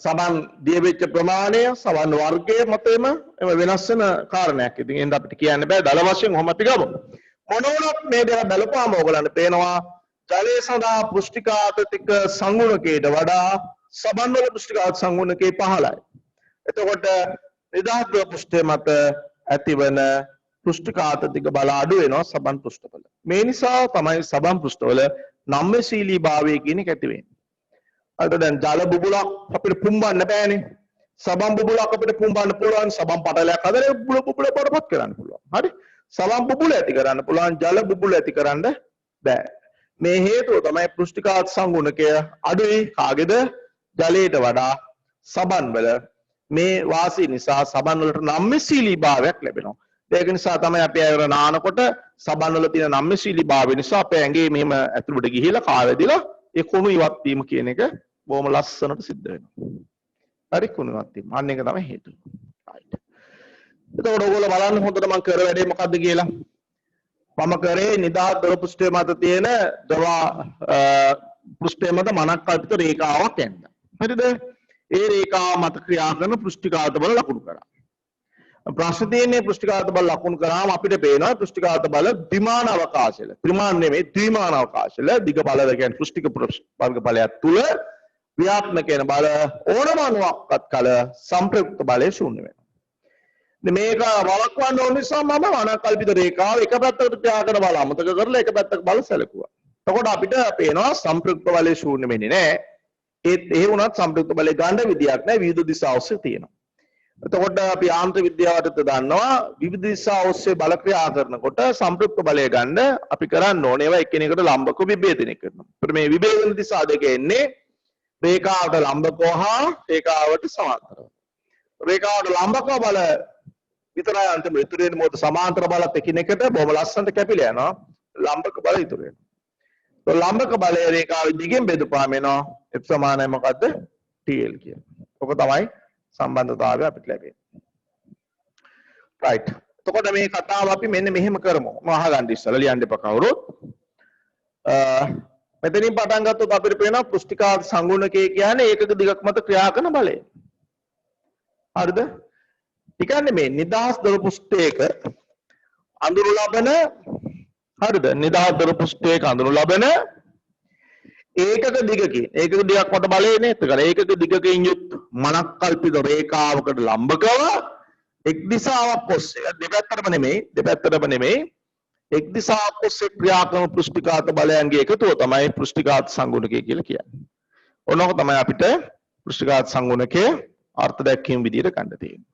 D: සමන් දිය වෙච්ච ප්‍රමාණය සමන් වර්ගයේ මතෙම වෙනස් වෙන කාරණයක්. ඉතින් එන්න අපිට කියන්න බෑ දල වශයෙන් කොහොම අපි ගමු. මොනෝනක් මේ දේ බලපුවාම ඔයගලන්ට පේනවා ජලයේ සඳහා පෘෂ්ඨිකාතතික සංගුණකයට වඩා සබන් වල පෘෂ්ඨිකාත සංගුණකේ පහළයි. එතකොට නිදහස් පෘෂ්ඨය මත ඇතිවන පෘෂ්ඨිකාතතික බල අඩු වෙනවා සබන් පෘෂ්ඨවල. මේ නිසා තමයි සබන් පෘෂ්ඨවල නම්‍යශීලී භාවය කියන එක ඇති වෙන්නේ. අද දැන් ජල බුබුලක් අපිට පුම්බන්න බෑනේ. සබන් බුබුලක් අපිට පුම්බන්න පුළුවන්. සබන් පටලයක් හදලා බුබුල බඩපත් කරන්න පුළුවන්. හරි? සබන් බුබුල ඇති කරන්න පුළුවන්. ජල බුබුල ඇති කරන්න බෑ. මේ හේතුව තමයි පෘෂ්ඨිකාත සංගුණකය අඩුයි කාගේද? ජලයට වඩා සබන් වල මේ වාසිය නිසා සබන් වලට නම්‍යශීලී භාවයක් ලැබෙනවා. ඒක නිසා තමයි අපි අයවර නානකොට සබන් වල තියෙන නම්‍යශීලී භාවය නිසා අපේ ඇඟේ මෙහෙම ඇතුළට ගිහිලා කාවැදිලා ඒ කුණු ඉවත් වීම කියන එක බොහොම ලස්සනට සිද්ධ වෙනවා. හරි කුණු ඉවත් වීම. අන්න ඒක තමයි හේතුව. right. එතකොට ඔයගොල්ලෝ බලන්න හොඳට මම කර වැඩේ මොකද්ද කියලා. මම කරේ නිදා දොර පෘෂ්ඨය මත තියෙන දොර පෘෂ්ඨය මත මනක් කල්පිත රේඛාවක් ඇඳ. හරිද? ඒ රේඛාව මත ක්‍රියා කරන පෘෂ්ඨිකාත බල ලකුණු කරා. ප්‍රශ්න තියෙන්නේ පෘෂ්ඨිකාත බල ලකුණු කරාම අපිට පේනවා පෘෂ්ඨිකාත බල ද්විමාන අවකාශවල. ත්‍රිමාන නෙමෙයි ද්විමාන අවකාශවල දිග බල කියන්නේ පෘෂ්ඨික වර්ග බලයක් තුල ව්‍යාප්තන කියන බල ඕනම අණුවක්වත් කල සංප්‍රයුක්ත බලය ශූන්‍ය වෙනවා. මේක වළක්වන්න ඕන නිසා මම අනාකල්පිත රේඛාව එක පැත්තකට ක්‍රියා කරන බල අමතක කරලා එක පැත්තක බල සැලකුවා. එතකොට අපිට පේනවා සංප්‍රයුක්ත බලය ශූන්‍ය වෙන්නේ නැහැ. ඒත් ඒ වුණත් සංප්‍රයුක්ත බලය ගන්න විදියක් නැහැ. විවිධ දිශා ඔස්සේ තියෙනවා.
A: එතකොට අපි යාන්ත්‍ර විද්‍යාවට දන්නවා විවිධ දිශා ඔස්සේ බල ක්‍රියා කරනකොට සම්ප්‍රයුක්ත බලය ගන්න අපි කරන්න ඕනේ ඒවා එකිනෙකට ලම්බකව විභේදනය කරනවා. ඒත් මේ විභේදන දිශා දෙක එන්නේ රේඛාවට ලම්බකව හා රේඛාවට සමාන්තරව. රේඛාවට ලම්බකව බල විතරයි අන්තිම ඉතුරු වෙන්නේ මොකද සමාන්තර බලත් එකිනෙකට බොහොම ලස්සනට කැපිලා යනවා. ලම්බක බල ඉතුරු වෙනවා. તો ලම්බක බලය රේඛාවේ දිගෙන් බෙදපුවාම එනවා F සමානයි මොකද්ද? TL කියලා. ඔක තමයි සම්බන්ධතාවය අපිට ලැබෙන්නේ. right. එතකොට මේ කතාව අපි මෙන්න මෙහෙම කරමු. මම අහගන්න ඉස්සලා ලියන්න එපා කවුරුත්. මෙතනින් පටන් ගත්තොත් අපිට පේනවා පෘෂ්ඨිකාර්ථ සංගුණකය කියන්නේ ඒකක දිගක් මත ක්‍රියා කරන බලය. හරිද? ඒ කියන්නේ මේ නිදහස් දොර පෘෂ්ඨයක අඳුරු ලබන හරිද? නිදහස් දොර පෘෂ්ඨයක අඳුරු ලබන ඒකක දිගකින් ඒකක දිගක් මත බලය නේ. එතකොට ඒකක දිගකින් යුත් මනක්කල්පිත රේඛාවකට ලම්බකව එක් දිශාවක් ඔස්සේ දෙපැත්තටම නෙමෙයි එක් දිශාවක් ඔස්සේ ක්‍රියා කරන පෘෂ්ඨිකාර්ථ බලයන්ගේ එකතුව තමයි පෘෂ්ඨිකාර්ථ සංගුණකය කියලා කියන්නේ. ඕනෝක තමයි අපිට පෘෂ්ඨිකාර්ථ සංගුණකයේ අර්ථ දැක්වීම විදිහට ගන්න තියෙන්නේ.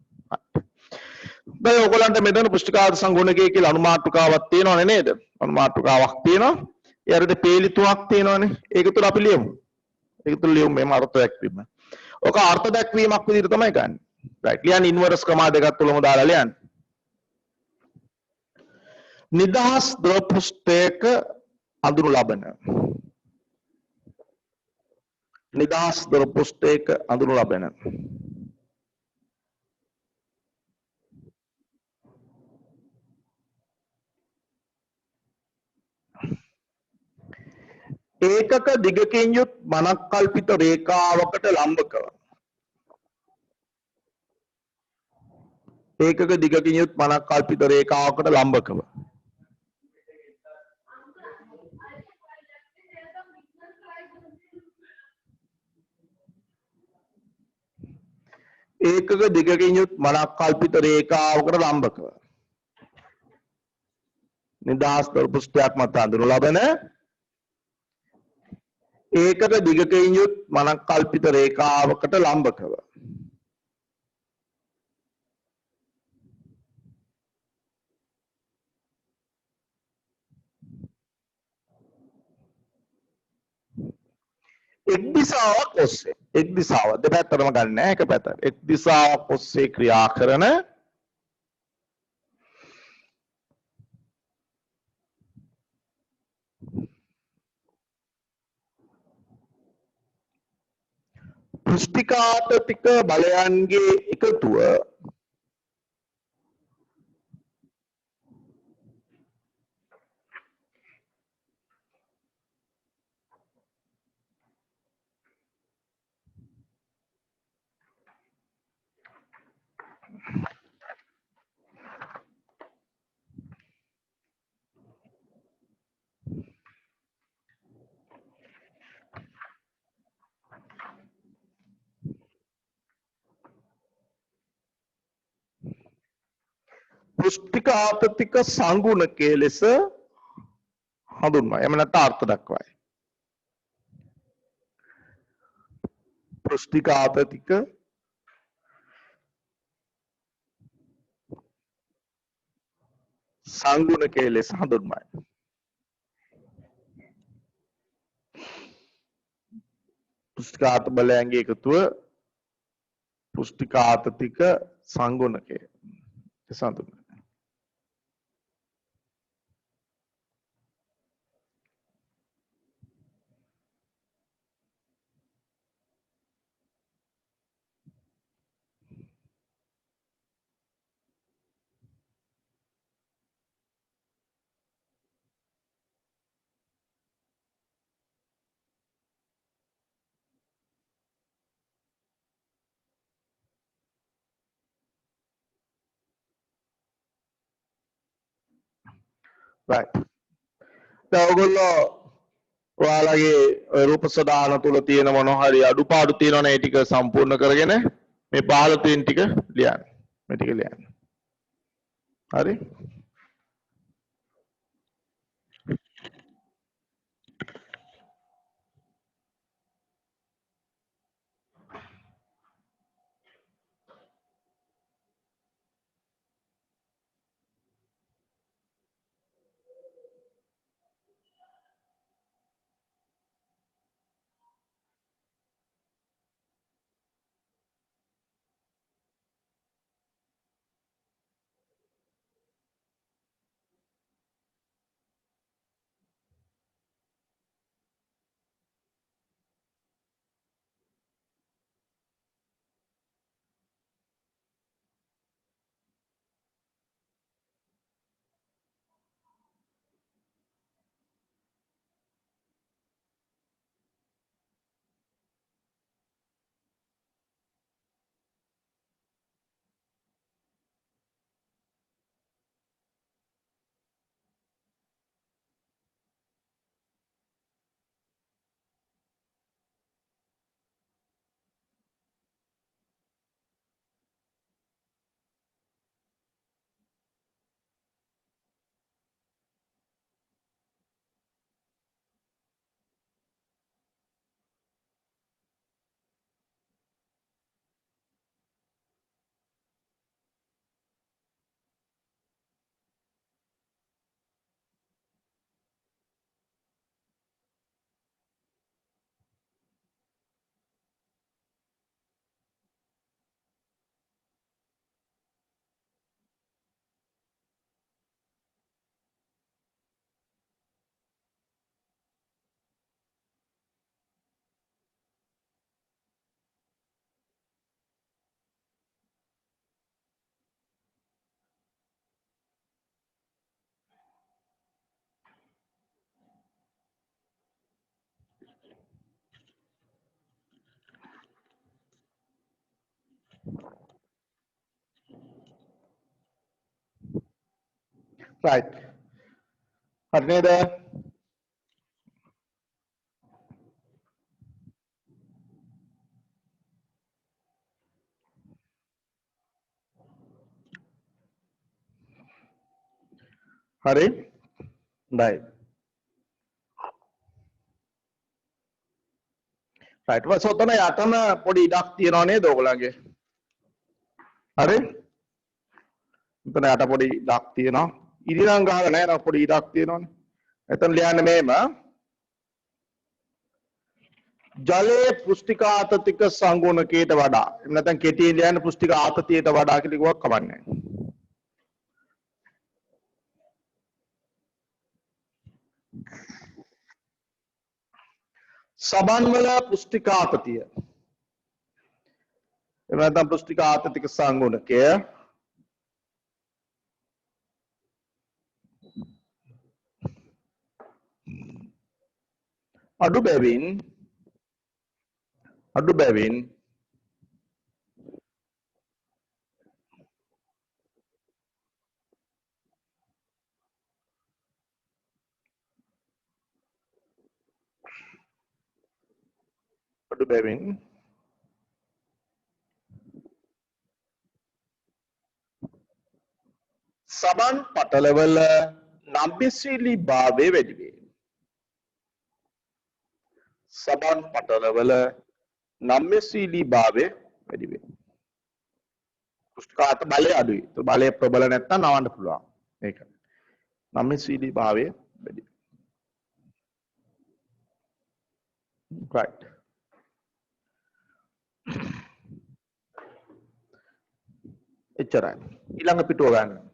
A: දැන් ඔයගොල්ලන්ට මෙතන පෘෂ්ඨිකාර්ථ සංගුණකය කියලා අනුමාත්‍රකාවක් තියෙනවනේ නේද? අනුමාත්‍රකාවක් තියෙනවා. ඒ අරද පේලි තුනක් තියෙනවනේ. ඒක තුල අපි ලියමු. ඒක තුල ලියමු මෙහෙම අර්ථ දැක්වීම. ඔක අර්ථ දැක්වීමක් විදිහට තමයි ගන්න. right. ලියන්න ඉන්වර්ස් ක්‍රම දෙකක් තුලම දාලා ලියන්න. නිදහස් දොර පෘෂ්ඨයක අඳුරු ලබන නිදහස් දොර පෘෂ්ඨයක අඳුරු ලබන ඒකක දිගකින් යුත් මනක්කල්පිත රේඛාවකට ලම්බකව ඒකක දිගකින් යුත් මනක්කල්පිත රේඛාවකට ලම්බකව ඒකක දිගකින් යුත් මනක්කල්පිත රේඛාවකට ලම්බකව නිදහස් දොර පෘෂ්ඨයක් මත අඳුරු ලබන ඒකක දිගකින් යුත් මනක්කල්පිත රේඛාවකට ලම්බකව එක් දිශාවක් ඔස්සේ එක් දිශාවක් දෙපැත්තටම ගන්න නෑ එක පැත්තට එක් දිශාවක් ඔස්සේ ක්‍රියා කරන පෘෂ්ඨිකාර්ථික බලයන්ගේ එකතුව පෘෂ්ඨිකාර්ථික සංගුණකයේ ලෙස හඳුන්වයි. එම නැත්නම් අර්ථ දක්වයි. පෘෂ්ඨිකාර්ථික සංගුණකයේ ලෙස හඳුන්වයි. පෘෂ්ඨිකාර්ථ බලයන්ගේ එකතුව පෘෂ්ඨිකාර්ථික සංගුණකය ලෙස හඳුන්වයි. right. දැන් ඔයගොල්ලෝ ඔයාලගේ රූප සදාන තුල තියෙන මොන හරි අඩුපාඩු තියෙනවනේ ඒ ටික සම්පූර්ණ කරගෙන මේ 15 තියෙන ටික ලියන්න. මේ ටික ලියන්න. හරි? right හරි නේද හරි right right වස් ඔතන යටම පොඩි ඉඩක් තියනවා නේද ඔයගොල්ලන්ගේ හරි එතන යට පොඩි ඉඩක් තියෙනවා ඉරිනම් ගහලා නැහැ නේද පොඩි ඉඩක් තියෙනවනේ එතන ලියන්න මේම ජලයේ පුෂ්ටික ආතතික සංගුණකයට වඩා එහෙම නැත්නම් කෙටියෙන් ලියන්න පුෂ්ටික ආතතියට වඩා කියලා කිව්වක් කමන්නේ සබන් වල පුෂ්ටික ආතතිය එහෙම නැත්නම් පුෂ්ටික ආතතික සංගුණකය අඩු බැවින් සබන් පටලවල නම්‍යශීලී භාවය වැඩි වේ. සබන් පටලවල නම්‍යශීලී භාවය වැඩි වේ. පුෂ්ටිකාත බලය අඩුයි. ඒ බලය ප්‍රබල නැත්නම් නවන්න පුළුවන්. ඒක. නම්‍යශීලී භාවය වැඩි. right. එච්චරයි. ඊළඟ පිටුව ගන්න.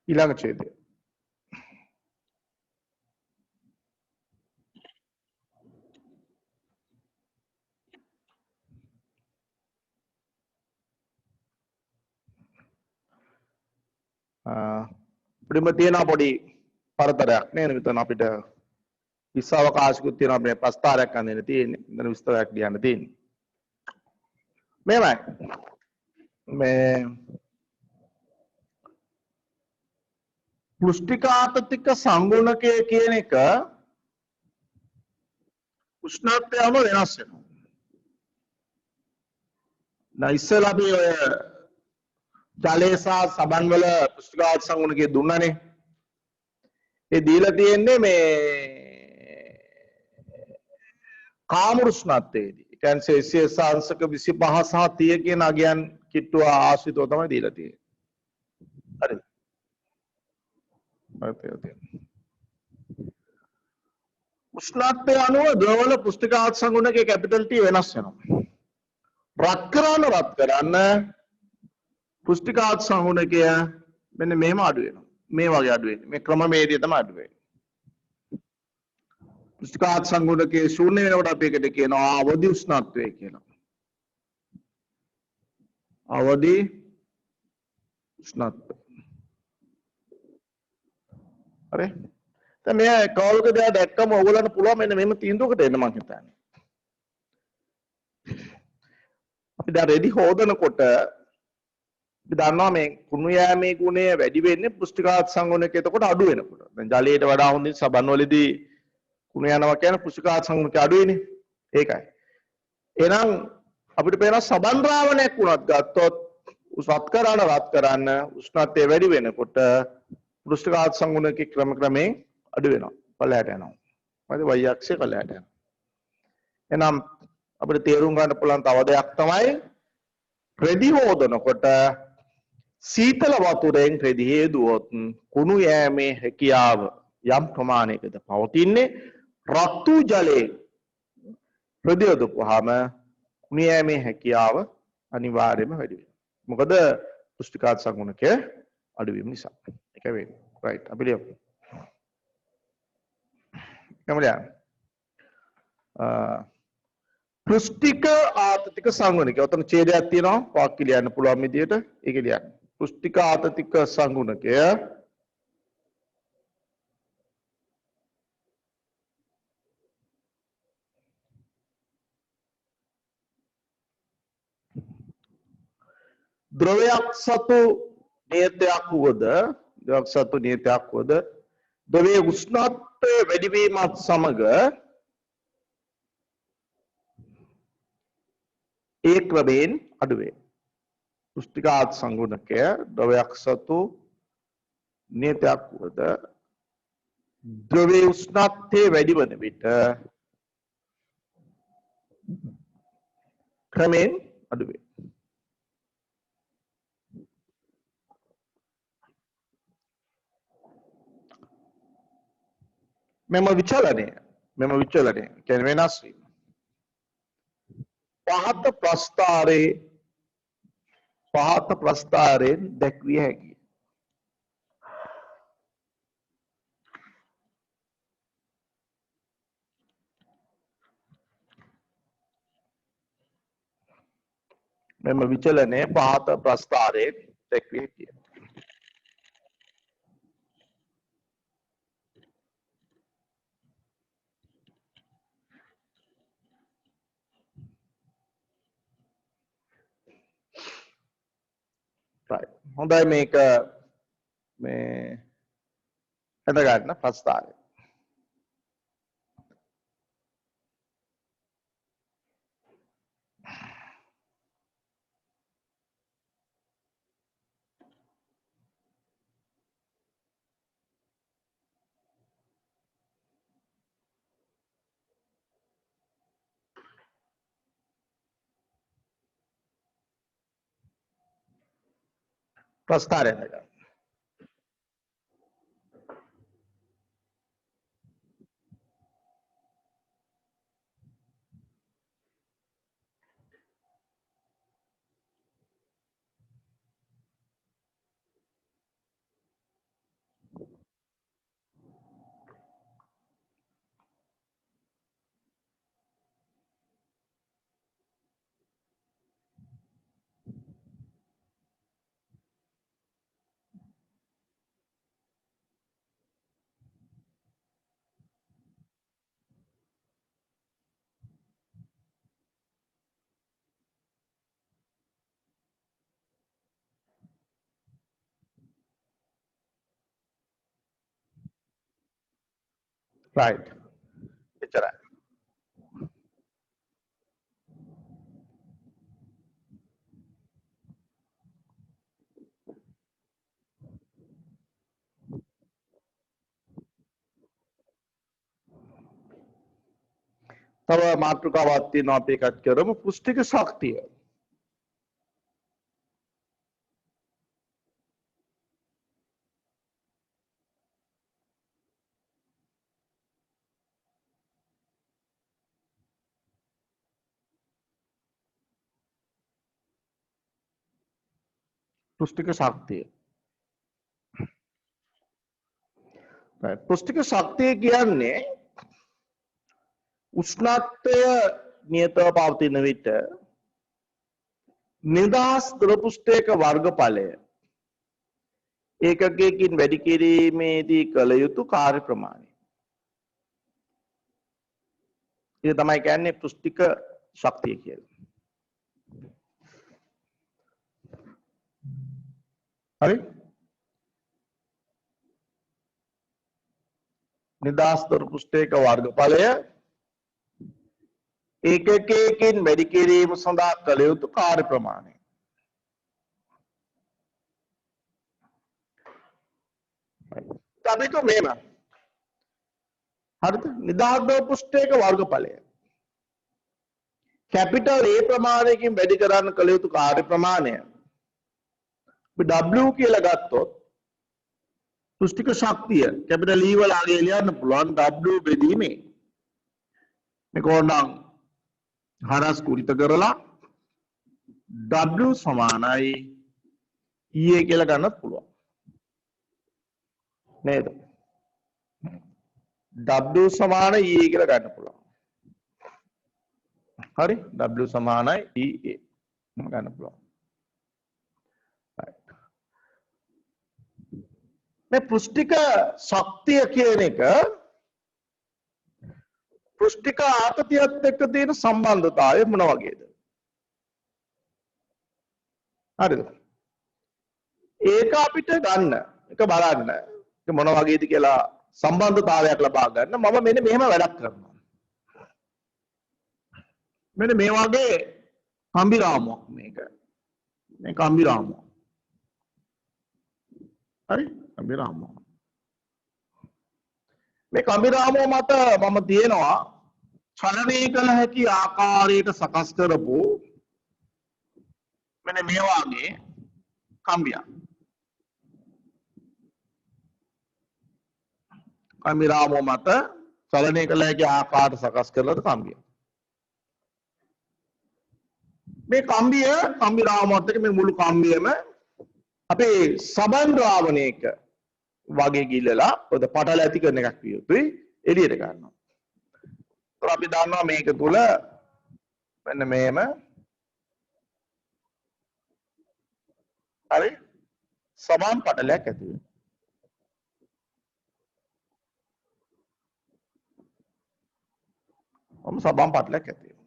A: ඊළඟ ඡේදය අපිටම තියෙන පොඩි පරතරයක් නේද මෙතන අපිට විශ්වාවකාශකුත් තියෙනවා අපේ ප්‍රස්තාරයක් අඳින්න තියෙන්නේ මෙතන විස්තරයක් ලියන්න තියෙන්නේ මේවයි මේ පුෂ්ටික ආතතික සංගුණකය කියන එක උෂ්ණත්වය අනුව වෙනස් වෙනවා. දැන් ඉස්සෙල්ලා අපි ඔය ජලය සහ සබන් වල පුෂ්ටික ආතතික සංගුණකය දුන්නානේ. ඒ දීලා තියෙන්නේ මේ කාම උෂ්ණත්වයේදී. ඒ කියන්නේ සෙල්සියස් අංශක 25 සහ 30 කියන අගයන් කිට්ටුව ආශ්‍රිතව තමයි දීලා තියෙන්නේ. හරිද? උෂ්ණත්වය අනුව ද්‍රවවල පුෂ්ටික ආතතික සංගුණකයේ කැපිටල් T වෙනස් වෙනවා. රත් කරන්න පුෂ්ටික ආතතික සංගුණකය මෙන්න මෙහෙම අඩු වෙනවා. මේ වගේ අඩු වෙන්නේ. මේ ක්‍රමවේදය තමයි අඩු වෙන්නේ. පුෂ්ටික ආතතික සංගුණකයේ ශූන්‍ය වෙනකොට අපි එකට කියනවා අවදි උෂ්ණත්වය කියලා. අවදි උෂ්ණත්වය. හරි දැන් මේ කවුලක දෙයක් දැක්කම ඕගොල්ලන්ට පුළුවන් මෙන්න මෙහෙම තීන්දුවකට එන්න මං හිතන්නේ අපි දැන් රෙදි හොදනකොට අපි දන්නවා මේ කුණු යෑමේ ගුණය වැඩි වෙන්නේ පුෂ්ටික ආතතික සංගුණකය එතකොට අඩු වෙනකොට දැන් ජලයට වඩා හොඳින් සබන් වලදී කුණු යනවා කියන්නේ පුෂ්ටික ආතතික සංගුණකය අඩු වෙන්නේ ඒකයි එහෙනම් අපිට පේනවා සබන් ද්‍රාවණයක් වුණත් ගත්තොත් රත් කරන්න උෂ්ණත්වය වැඩි වෙනකොට පුෂ්ටික ආතතික සංගුණකයේ ක්‍රමයෙන් අඩු වෙනවා පල්ලයට යනවා මොකද y අක්ෂය පල්ලයට යනවා එහෙනම් අපිට තේරුම් ගන්න පුළුවන් තව දෙයක් තමයි රෙදි හොදනකොට සීතල වතුරෙන් රෙදි හේදුවොත් කුණු යෑමේ හැකියාව යම් ප්‍රමාණයකද පවතින්නේ රතු ජලයේ රෙදි හොදපුවාම කුණු යෑමේ හැකියාව අනිවාර්යයෙන්ම වැඩි වෙනවා මොකද පුෂ්ටික ආතතික සංගුණකය අඩු වීම නිසා ඒක වෙන්නේ right අපි ලියමු kemudian පෘෂ්ඨික ආතතික සංගුණකය. ඔතන ඡේදයක් තියෙනවා වාක්‍ය ලියන්න පුළුවන් විදියට. ඒක ලියන්න. පෘෂ්ඨික ආතතික සංගුණකය ද්‍රවයක් සතු නියතයක් වුවද ද්‍රවයේ උෂ්ණත්වය වැඩිවීමත් සමග ඒ ක්‍රමයෙන් අඩුවේ. පෘෂ්ඨික ආත සංගුණකය ද්‍රවයක් සතු නියතයක් වුවද ද්‍රවයේ උෂ්ණත්වය වැඩි වන විට ක්‍රමයෙන් අඩුවේ. මෙම විචලනය කියන්නේ වෙනස් වීම පහත ප්‍රස්ථාරයෙන් දැක්විය හැකියි. මෙම විචලනය පහත ප්‍රස්ථාරයෙන් දැක්විය හැකියි. right. හොඳයි මේක මේ හඳ ගන්න ප්‍රස්ථාරය. ප්‍රස්ථාරය හඳ ගන්න. right. එච්චරයි. තව මාතෘකාවක් තියෙනවා අපි එකත් කරමු. පෘෂ්ඨික ශක්තිය. පෘෂ්ඨික ශක්තිය. right. පෘෂ්ඨික ශක්තිය කියන්නේ උෂ්ණත්වය නියතව පවතින විට නිදහස් ද්‍රව පෘෂ්ඨයක වර්ගඵලය ඒකකයකින් වැඩි කිරීමේදී කළ යුතු කාර්ය ප්‍රමාණය. ඒක තමයි කියන්නේ පෘෂ්ඨික ශක්තිය කියලා. හරි? නිදහස් ද්‍රව පෘෂ්ඨයක වර්ගඵලය ඒකකයකින් වැඩි කිරීම සඳහා කළ යුතු කාර්ය ප්‍රමාණය. අපි හිතුව මෙහෙම. හරිද? නිදහස් ද්‍රව පෘෂ්ඨයක වර්ගඵලය කැපිටල් A ප්‍රමාණයකින් වැඩි කරන්න කළ යුතු කාර්ය ප්‍රමාණය අපි W කියලා ගත්තොත් පෘෂ්ඨික ශක්තිය කැපිටල් E වල ආගේ ලියන්න පුළුවන් W බෙදීමේ මේක ඕනනම් හරස් කුරිත කරලා W සමානයි E කියලා ගන්නත් පුළුවන් නේද? W සමාන E කියලා ගන්න පුළුවන්. හරි W සමානයි EA ගන්න පුළුවන්. මේ පෘෂ්ඨික ශක්තිය කියන එක පෘෂ්ඨික ආතතියත් එක්ක තියෙන සම්බන්ධතාවය මොන වගේද? හරිද? ඒක අපිට ගන්න එක බලන්න ඒක මොන වගේද කියලා සම්බන්ධතාවයක් ලබා ගන්න මම මෙන්න මෙහෙම වැඩක් කරනවා. මෙන්න මේ වගේ කම්බි රාමුවක් මේක. මේ කම්බි රාමුව. හරි? කම්බි රාමුව. මේ කම්බි රාමුව මත මම තියෙනවා චලනය කළ හැකි ආකාරයට සකස් කරපු මෙන්න මේ වගේ කම්බියක්. කම්බි රාමුව මත චලනය කළ හැකි ආකාරයට සකස් කරලා කම්බිය. මේ කම්බිය කම්බි රාමුවත් එක්ක මේ මුළු කම්බියම අපේ සබන් ද්‍රාවණයක වගේ ගිල්ලලා පොද පටල ඇති කරන එකක් විය යුතුයි එළියට ගන්නවා. ඒත් අපි දන්නවා මේක තුල මෙන්න මේම හරි සබන් පටලයක් ඇති වෙනවා. සබන් පටලයක් ඇති වෙනවා.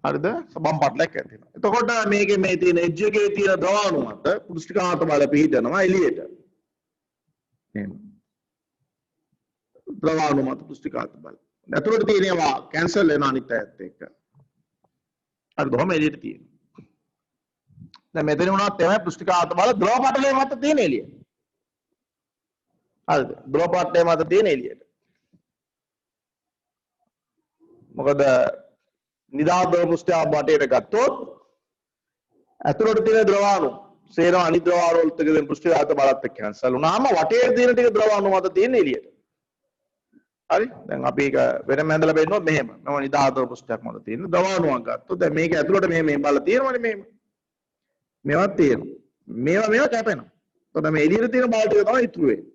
A: හරිද? සබන් පටලයක් ඇති වෙනවා. එතකොට මේකේ මේ තියෙන එජ් එකේ තියෙන ද්‍රවාණු මත පෘෂ්ඨිකාන්ත බල පිහිටනවා එළියට. එහෙම. ද්‍රවාණු මත පෘෂ්ඨිකාන්ත බල. ඇතුළට තියෙනවා කැන්සල් වෙන අනිත් අයත් එක්ක. හරිද? කොහොම එළියට තියෙනවා. දැන් මෙතන වුණත් තමයි පෘෂ්ඨිකාන්ත බල ද්‍රව පටලයේ මත තියෙන එළිය. හරිද? ද්‍රව පටලයේ මත තියෙන එළියට. මොකද නිදාස් ද්‍රව පෘෂ්ඨය වටේට ගත්තොත් ඇතුළට තියෙන ද්‍රවාණු සේන අනිත් ද්‍රවාණු වලට තියෙන පෘෂ්ඨඝාත බලත් එක්ක කැන්සල් වුණාම වටේ තියෙන ටික ද්‍රවාණු මත තියෙන එළියට. හරි? දැන් අපි ඒක වෙනම හැඳලා බෙන්නොත් මෙහෙම. මම නිදාස් ද්‍රව පෘෂ්ඨයක් මත තියෙන ද්‍රවාණුවක් ගත්තොත් දැන් මේක ඇතුළට මේ බල තියෙනවනේ මෙහෙම. මේවත් තියෙනවා. මේවා කැපෙනවා. එතකොට මේ එළියට තියෙන බල ටික තමයි ඉතුරු වෙන්නේ.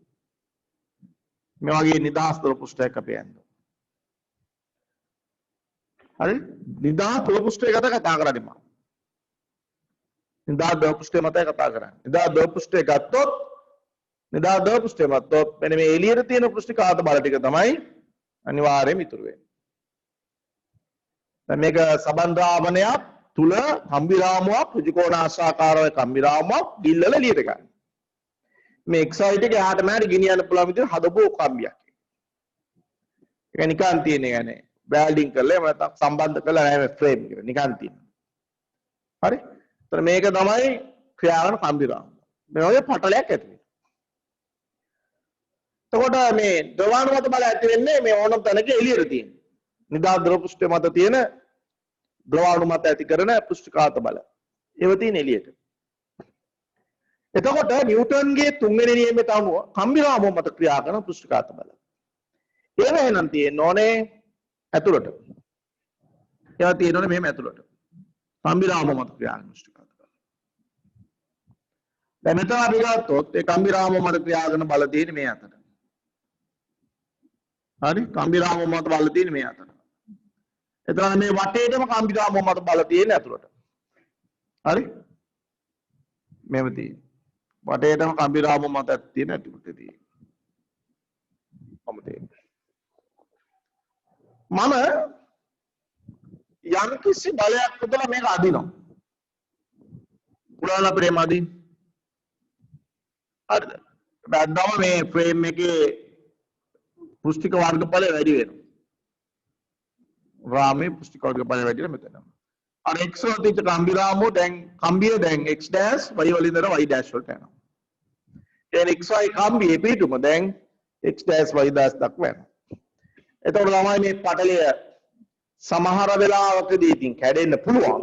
A: මේ වගේ නිදාස් ද්‍රව පෘෂ්ඨයක් අපි යන්නේ. හරි නිදාස් ද්‍රව පෘෂ්ඨය ගැන කතා කරන්නේ මම. නිදාස් ද්‍රව පෘෂ්ඨය මතයි කතා කරන්නේ. නිදාස් ද්‍රව පෘෂ්ඨය ගත්තොත් නිදාස් ද්‍රව පෘෂ්ඨය මතොත් මෙන්න මේ එළියට තියෙන පෘෂ්ඨිකාත බල ටික තමයි අනිවාර්යයෙන්ම ඉතුරු වෙන්නේ. දැන් මේක සබන් ද්‍රාවණයක් තුල කම්බි රාමුවක් ත්‍රිකෝණාශ්‍රාකාරව කම්බි රාමුවක් ගිල්ලලා එළියට ගන්න. මේ එක්සයිට් එක එහාට මෙහාට ගෙනියන්න පුළුවන් විදිහට හදපු කම්බියක්. ඒක නිකන් තියෙන එක නේ. වැල්ඩින් කරලා එහෙම නැත්නම් සම්බන්ධ කරලා නැහැ මේ ෆ්‍රේම් එකට නිකන් තියෙනවා. හරි? එතන මේක තමයි ක්‍රියාවන කම්බි රාමුව. මේ වගේ පටලයක් ඇති වෙනවා. එතකොට මේ ද්‍රවාණු මත බල ඇති වෙන්නේ මේ ඕනම තැනක එළියට තියෙන. නිදාස් ද්‍රව පෘෂ්ඨය මත තියෙන ද්‍රවාණු මත ඇති කරන පෘෂ්ඨඝාත බල. ඒව තියෙන එළියට. එතකොට නිව්ටන්ගේ තුන්වෙනි නියමයට අනුව කම්බි රාමුව මත ක්‍රියා කරන පෘෂ්ඨඝාත බල. ඒව එහෙනම් තියෙන්න ඕනේ ඇතුළට. ඒවා තියෙනවනේ මෙහෙම ඇතුළට. කම්බි රාමුව මත ක්‍රියා කරන පෘෂ්ඨඝාත බල. දැන් මෙතන අපි ගත්තොත් ඒ කම්බි රාමුව මත ක්‍රියා කරන බල තියෙන්නේ මේ අතට. හරි? කම්බි රාමුව මත බල තියෙන්නේ මේ අතට. එතන මේ වටේටම කම්බි රාමුව මත බල තියෙන්නේ ඇතුළට. හරි? මෙහෙම තියෙන්නේ. වටේටම කම්බි රාමුව මත තියෙන ඇතුළට තියෙන්නේ. මම යම්කිසි බලයක් උදලා මේක අදිනවා. පුරාණ ප්‍රේම අදින්න. හරිද? බැද්දම මේ ෆ්‍රේම් එකේ පෘෂ්ඨික වර්ගඵලය වැඩි වෙනවා. රාමේ පෘෂ්ඨික වර්ගඵලය වැඩි වෙනවා මෙතන. අර x වල තියෙන කම්බි රාමුව දැන් කම්බිය දැන් x dash y වලින් ඉඳලා y dash වලට යනවා. දැන් xy කම්බියේ පිටුම දැන් x dash y dash දක්වා යනවා. එතකොට තමයි මේ පටලය සමහර වෙලාවකදී ඉතින් කැඩෙන්න පුළුවන්.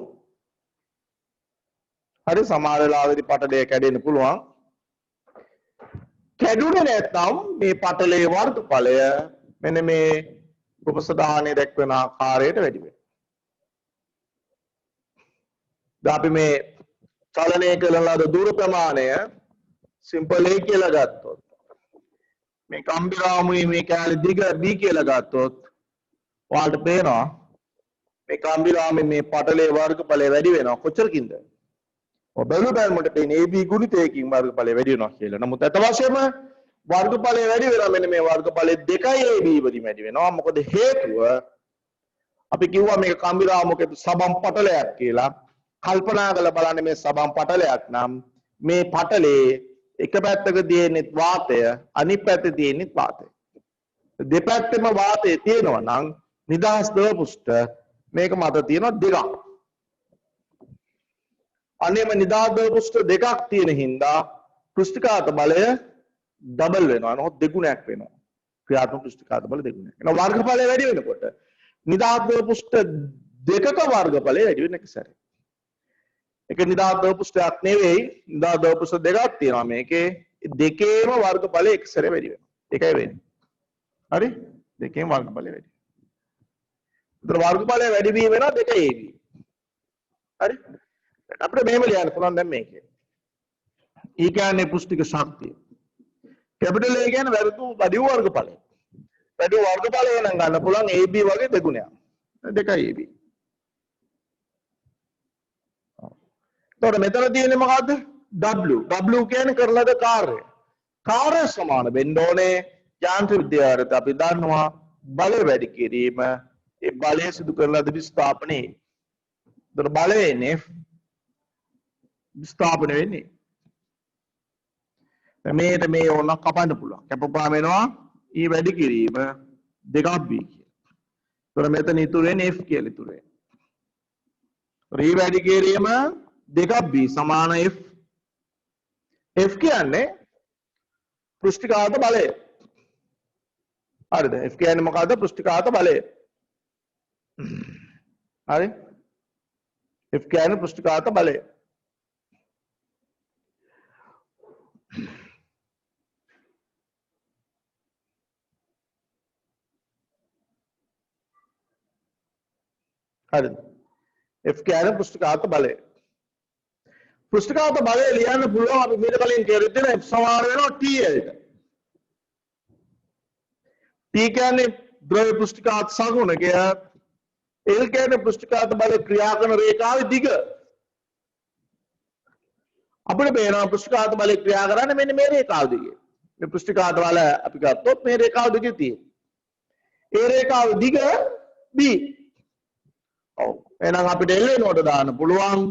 A: හරි සමහර වෙලාවකදී පටලය කැඩෙන්න පුළුවන්. කැඩුනේ නැත්නම් මේ පටලයේ වර්ගඵලය මෙන්න මේ උපසදානයේ දක්වන ආකාරයට වැඩි වෙනවා. දැන් අපි මේ චලනය කරන ලද දුර ප්‍රමාණය සිම්පල් A කියලා ගත්තොත් මේ කම්බිරාමුයි මේ කැලේ දිග B කියලා ගත්තොත් ඔයාලට පේනවා මේ කම්බිරාමේ මේ පටලේ වර්ගඵලය වැඩි වෙනවා කොච්චරකින්ද? ඔය බැලු බැලමුට පේන්නේ AB ගුණිතයකින් වර්ගඵලය වැඩි වෙනවා කියලා. නමුත් අත වශයෙන්ම වර්ගඵලය වැඩි වෙනවා මෙන්න මේ වර්ගඵලය 2යි AB වලින් වැඩි වෙනවා. මොකද හේතුව අපි කිව්වා මේක කම්බිරාමුකේ සබම් පටලයක් කියලා. කල්පනා කරලා බලන්න මේ සබම් පටලයක් නම් මේ පටලේ එක පැත්තක තියෙන්නේ වාතය අනිත් පැත්තේ තියෙන්නේ වාතය. දෙපැත්තෙම වාතය තියෙනවා නම් නිදහස් ද්‍රව පෘෂ්ඨ මේක මත තියෙනවා දෙකක්. අනේම නිදහස් ද්‍රව පෘෂ්ඨ දෙකක් තියෙන හින්දා පෘෂ්ඨඝාත බලය ඩබල් වෙනවා. නෝත් දෙගුණයක් වෙනවා. ක්‍රියාත්මක පෘෂ්ඨඝාත බල දෙගුණයක්. එහෙනම් වර්ගඵලය වැඩි වෙනකොට නිදහස් ද්‍රව පෘෂ්ඨ දෙකක වර්ගඵලය වැඩි වෙන එක සැරේ. ඒක නිදහස් ද්‍රව පෘෂ්ඨයක් නෙවෙයි නිදහස් ද්‍රව පෘෂ්ඨ දෙකක් තියෙනවා මේකේ දෙකේම වර්ගඵලය එක සැරේ වැඩි වෙනවා. ඒකයි වෙන්නේ. හරි? දෙකේම වර්ගඵලය වැඩි. ඒතර වර්ගඵලය වැඩි වීම වෙනවා දෙකයි AB. හරි? අපිට මෙහෙම ලියන්න පුළුවන් දැන් මේකේ. E කියන්නේ පුෂ්ටික ශක්තිය. කැපිටල් A කියන්නේ වැඩි වර්ගඵලය. වැඩි වර්ගඵලය නම් ගන්න පුළුවන් AB වගේ දෙගුණයක්. දෙකයි AB. එතකොට මෙතන තියෙන්නේ මොකද්ද? W. W කියන්නේ කරන ලද කාර්යය. කාර්ය සමාන වෙන්න ඕනේ. යාන්ත්‍රික විද්‍යාවට අපි දන්නවා බලය වැඩි කිරීම ඒ බලය සිදු කරන ලද විස්ථාපනයේ. එතකොට බලය එන්නේ විස්ථාපන වෙන්නේ. මේට මේ ඕන කපන්න පුළුවන්. කැපපුවාම එනවා E වැඩි කිරීම 2B කියලා. එතකොට මෙතන ඉතුරු වෙන්නේ F කියලා ඉතුරු වෙන්නේ. E වැඩි කිරීම 2B සමාන F. F කියන්නේ පෘෂ්ඨඝාත බලය. හරිද? F කියන්නේ මොකද්ද? පෘෂ්ඨඝාත බලය. හරි? F කියන්නේ පෘෂ්ඨඝාත බලය. හරිද? F කියන්නේ පෘෂ්ඨඝාත බලය. පෘෂ්ඨඝාත බලය ලියන්න පුළුවන් අපි මීට කලින් කියලා තියෙන F සමාන වෙනවා TL ට. T කියන්නේ ද්‍රව්‍ය පෘෂ්ඨඝාත සගුණකය. L කියන්නේ පෘෂ්ඨඝාත බල ක්‍රියා කරන රේඛාවේ දිග. අපිට පේනවා පෘෂ්ඨඝාත බලය ක්‍රියා කරන්නේ මෙන්න මේ රේඛාව දිගේ. මේ පෘෂ්ඨඝාත බල අපි ගත්තොත් මේ රේඛාව දිගේ තියෙන. ඒ රේඛාව දිග B. ඔව්. එහෙනම් අපිට L වෙනකොට දාන්න පුළුවන්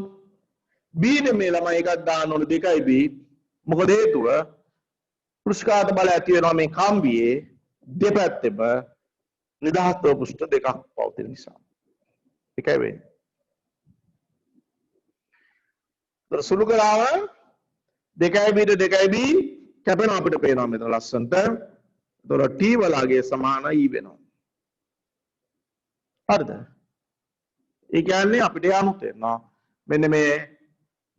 A: B නේ මේ ළමයි එකක් දාන්න ඕන 2B. මොකද හේතුව පෘෂ්ඨඝාත බල ඇති වෙනවා මේ කම්බියේ දෙපැත්තෙම නිදහස් ද්‍රව පෘෂ්ඨ දෙකක් පවතින නිසා. ඒකයි වෙන්නේ. සුළු කරාම 2B ට 2B කැපෙනවා අපිට පේනවා මෙතන ලස්සනට. එතකොට T වලගේ සමාන E වෙනවා. හරිද? ඒ කියන්නේ අපිට යමු තේරෙනවා. මෙන්න මේ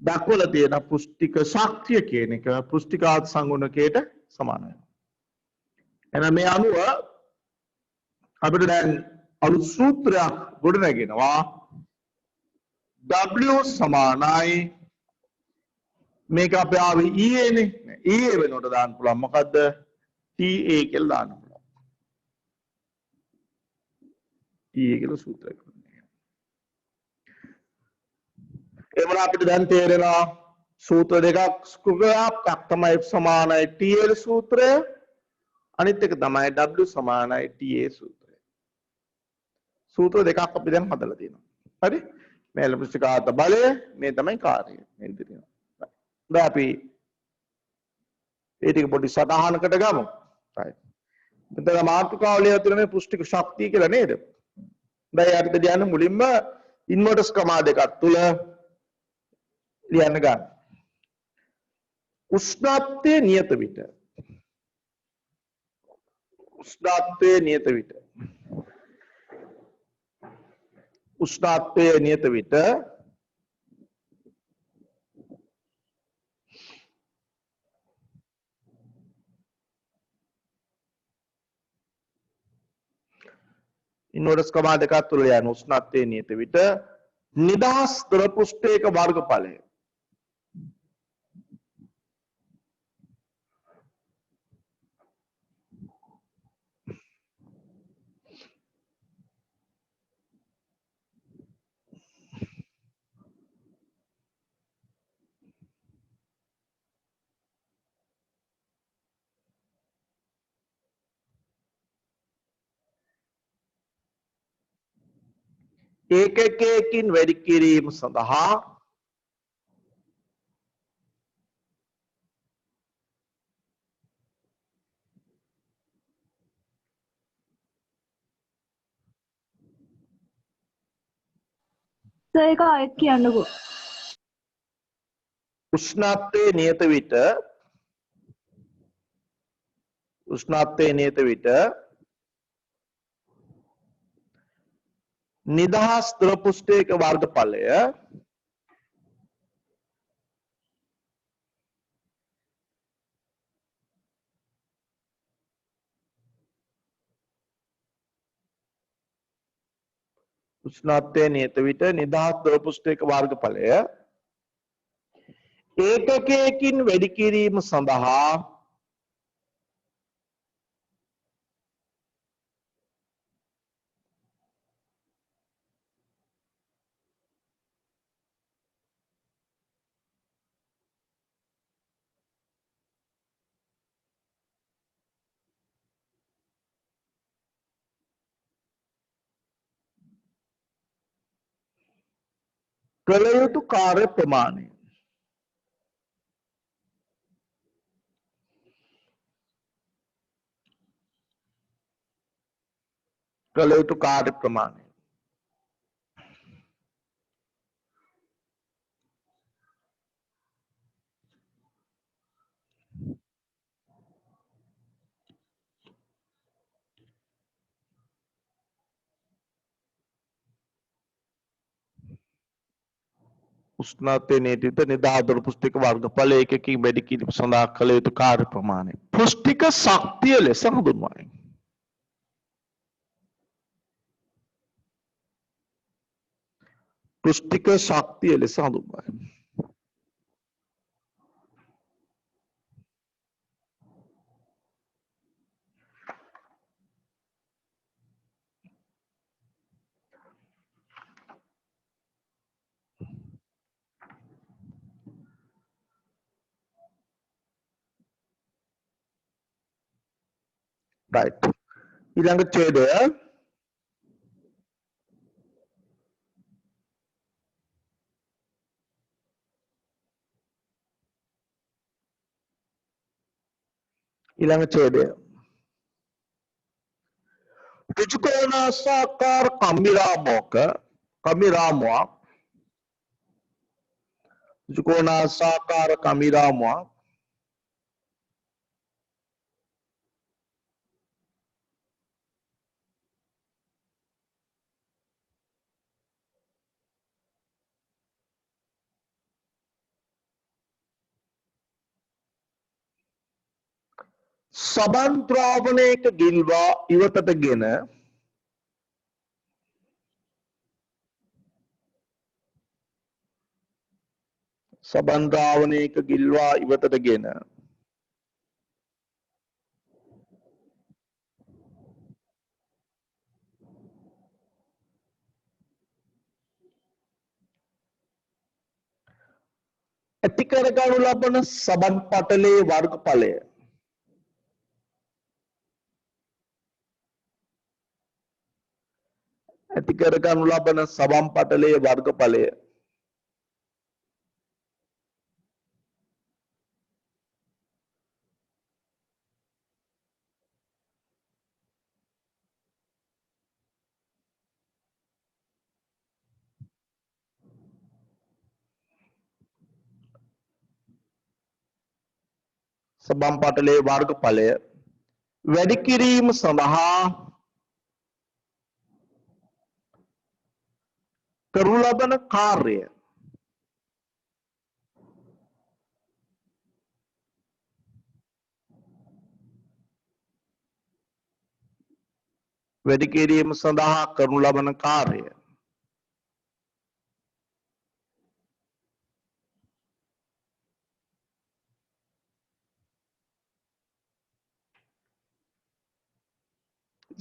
A: දක්වලා තියෙන පුෂ්ටික ශක්තිය කියන එක පුෂ්ටිකාත් සංගුණකයට සමාන වෙනවා. එහෙනම් මේ අනුව අපිට දැන් අලුත් සූත්‍රයක් ගොඩනගෙනවා. W සමානයි මේක අපේ ආවේ EA නේ. EA වෙනකොට දාන්න පුළුවන් මොකද්ද? TA කියලා දාන්න පුළුවන්. EA කියලා සූත්‍රයක්. එවන අපිට දැන් තේරෙනවා සූත්‍ර දෙකක් ස්කෘපයක් තමයි F සමානයි TL සූත්‍රය අනිත් එක තමයි W සමානයි TA සූත්‍රය. සූත්‍ර දෙකක් අපි දැන් හදලා තියෙනවා. හරි? මේ පෘෂ්ඨඝාත බලය මේ තමයි කාර්යය. මේ විදිහට. දැන් අපි ඒ ටික පොඩි සටහනකට ගමු. right. මෙතන මාතෘකාව ලියලා තියෙන මේ පෘෂ්ඨික ශක්තිය කියලා නේද? දැන් අපිට කියන්න මුලින්ම ඉන්වර්ටර්ස් ක්‍රමා දෙකක් තුල ලියන්න ගන්න. උෂ්ණත්වයේ නියත විට. උෂ්ණත්වයේ නියත විට. උෂ්ණත්වයේ නියත විට ඉන්වර්ටර්ස් ක්‍රමා දෙකක් තුල යන උෂ්ණත්වයේ නියත විට නිදහස් ද්‍රව පෘෂ්ඨයක වර්ගඵලය ඒකකයකින් වැඩි කිරීම සඳහා
C: සර් ඒක ආයෙත් කියන්නකෝ.
A: උෂ්ණත්වයේ නියත විට නිදහස් ද්‍රව පෘෂ්ඨයක වර්ගඵලය උෂ්ණත්වයේ නියත විට නිදහස් ද්‍රව පෘෂ්ඨයක වර්ගඵලය ඒකකයකින් වැඩි කිරීම සඳහා කළ යුතු කාර්ය ප්‍රමාණය උෂ්ණත්වයේ නියත විට නිදහස් ද්‍රව පෘෂ්ඨයක වර්ගඵල ඒකකකින් වැඩි කිරීම සඳහා කළ යුතු කාර්ය ප්‍රමාණය පෘෂ්ඨික ශක්තිය ලෙස හඳුන්වයි. පෘෂ්ඨික ශක්තිය ලෙස හඳුන්වයි. right. ඊළඟ ඡේදය ත්‍රිකෝණාසාකාර කම්බිරාමුවක් සබන් ද්‍රාවණයක ගිල්වා ඉවතට ගෙන ඇති කරගනු ලබන සබන් පටලයේ වර්ගඵලය වැඩි කිරීම සඳහා කරනු ලබන කාර්යය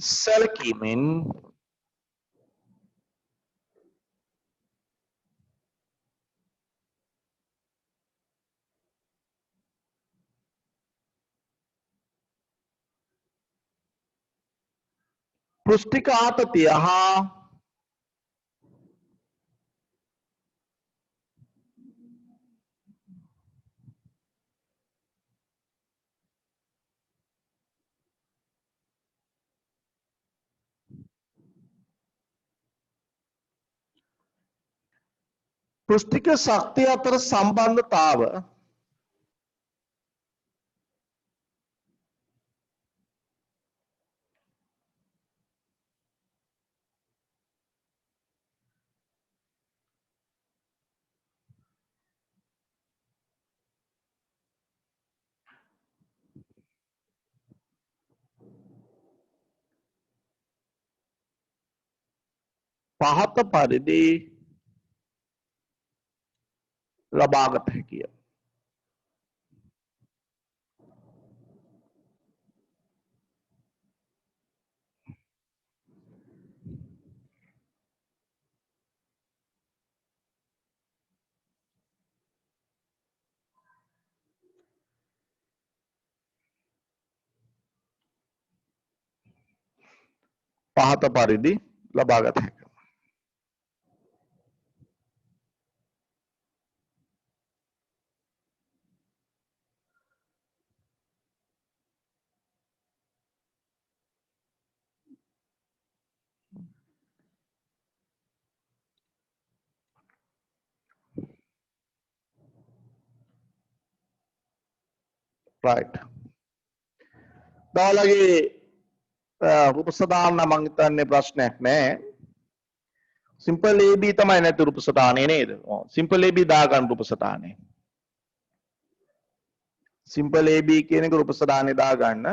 A: සැලකීමෙන් පෘෂ්ඨික ආතතිය හා පෘෂ්ඨික ශක්තිය අතර සම්බන්ධතාව පහත පරිදි ලබාගත හැකිය. පහත පරිදි ලබාගත හැකිය. right. ඔයාලගේ රූපසදාන මං හිතන්නේ ප්‍රශ්නයක් නෑ. සිම්පල් AB තමයි නැති රූපසදානේ නේද? ඔව්. සිම්පල් AB දාගන්න රූපසදානේ. සිම්පල් AB කියන එක රූපසදානේ දාගන්න.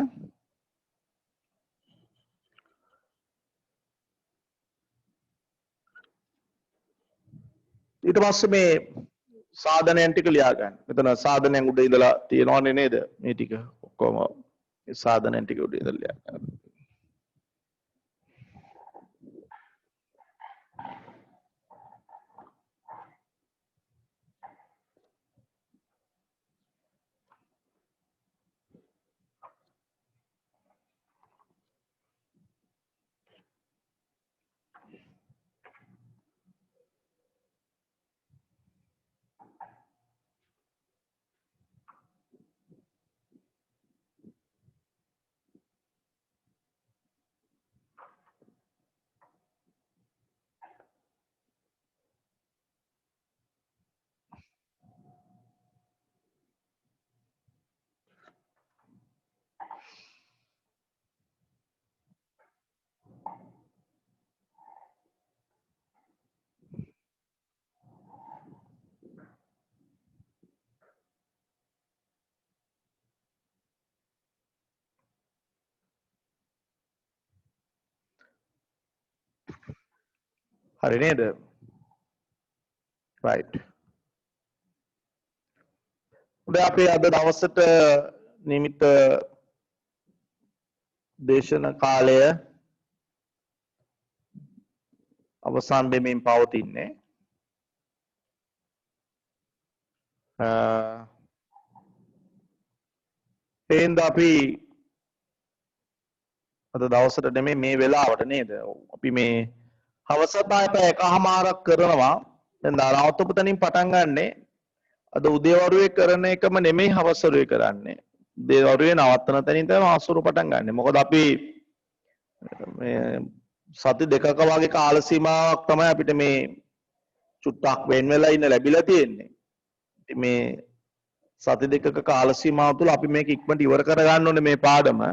A: ඊට පස්සේ මේ සාධනයන් ටික ලියා ගන්න. මෙතන සාධනයන් උඩ ඉඳලා තියෙනවනේ නේද? මේ ටික ඔක්කොම මේ සාධනයන් ටික උඩ ඉඳලා ලියා ගන්න. හරි නේද? right. උඩ අපේ අද දවසට නියමිත දේශන කාලය අවසන් වෙමින් පවතින්නේ. එහෙනම් අපි අද දවසට නෙමෙයි මේ වෙලාවට නේද? අපි මේ හවසට පැය එකමාරක් කරනවා. දැන් දානවතපු තනින් පටන් ගන්නනේ. අද උදේවරුේ කරන එකම නෙමෙයි හවසරුේ කරන්නේ. උදේවරුේ නවත්තන තැනින් තමයි හවසරු පටන් ගන්නෙ. මොකද අපි මේ සති දෙකක වගේ කාල සීමාවක් තමයි අපිට මේ චුට්ටක් වෙන් වෙලා ඉන්න ලැබිලා තියෙන්නේ. ඉතින් මේ සති දෙකක කාල සීමාව තුළ අපි මේක ඉක්මනට ඉවර කර ගන්න ඕනේ මේ පාඩම.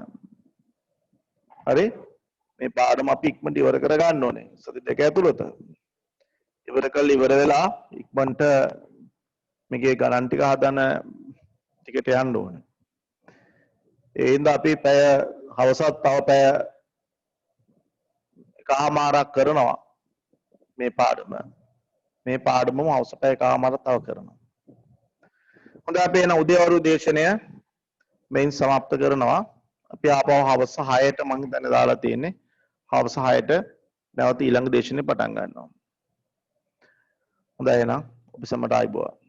A: හරි? මේ පාඩම අපි ඉක්මනට ඉවර කර ගන්න ඕනේ. සති දෙක ඇතුළත. ඉවර කරලා ඉවර වෙලා ඉක්මනට මේකේ ගණන් ටික හදන ටිකට යන්න ඕනේ. ඒ හින්දා අපි පැය හවසත් තව පැය එකමාරක් කරනවා මේ පාඩම. මේ පාඩමම හවස පැය එකමාරක් තව කරනවා. හොඳයි අපි එන උදේවරු දේශනය මෙයින් સમાપ્ત කරනවා. අපි ආපහු හවස 6ට මම හිතන්නේ දාලා තියෙන්නේ. හවස 6ට නැවත ඊළඟ දේශනේ පටන් ගන්නවා. හොඳයි එහෙනම් ඔබ සමට ආයිබෝවන්.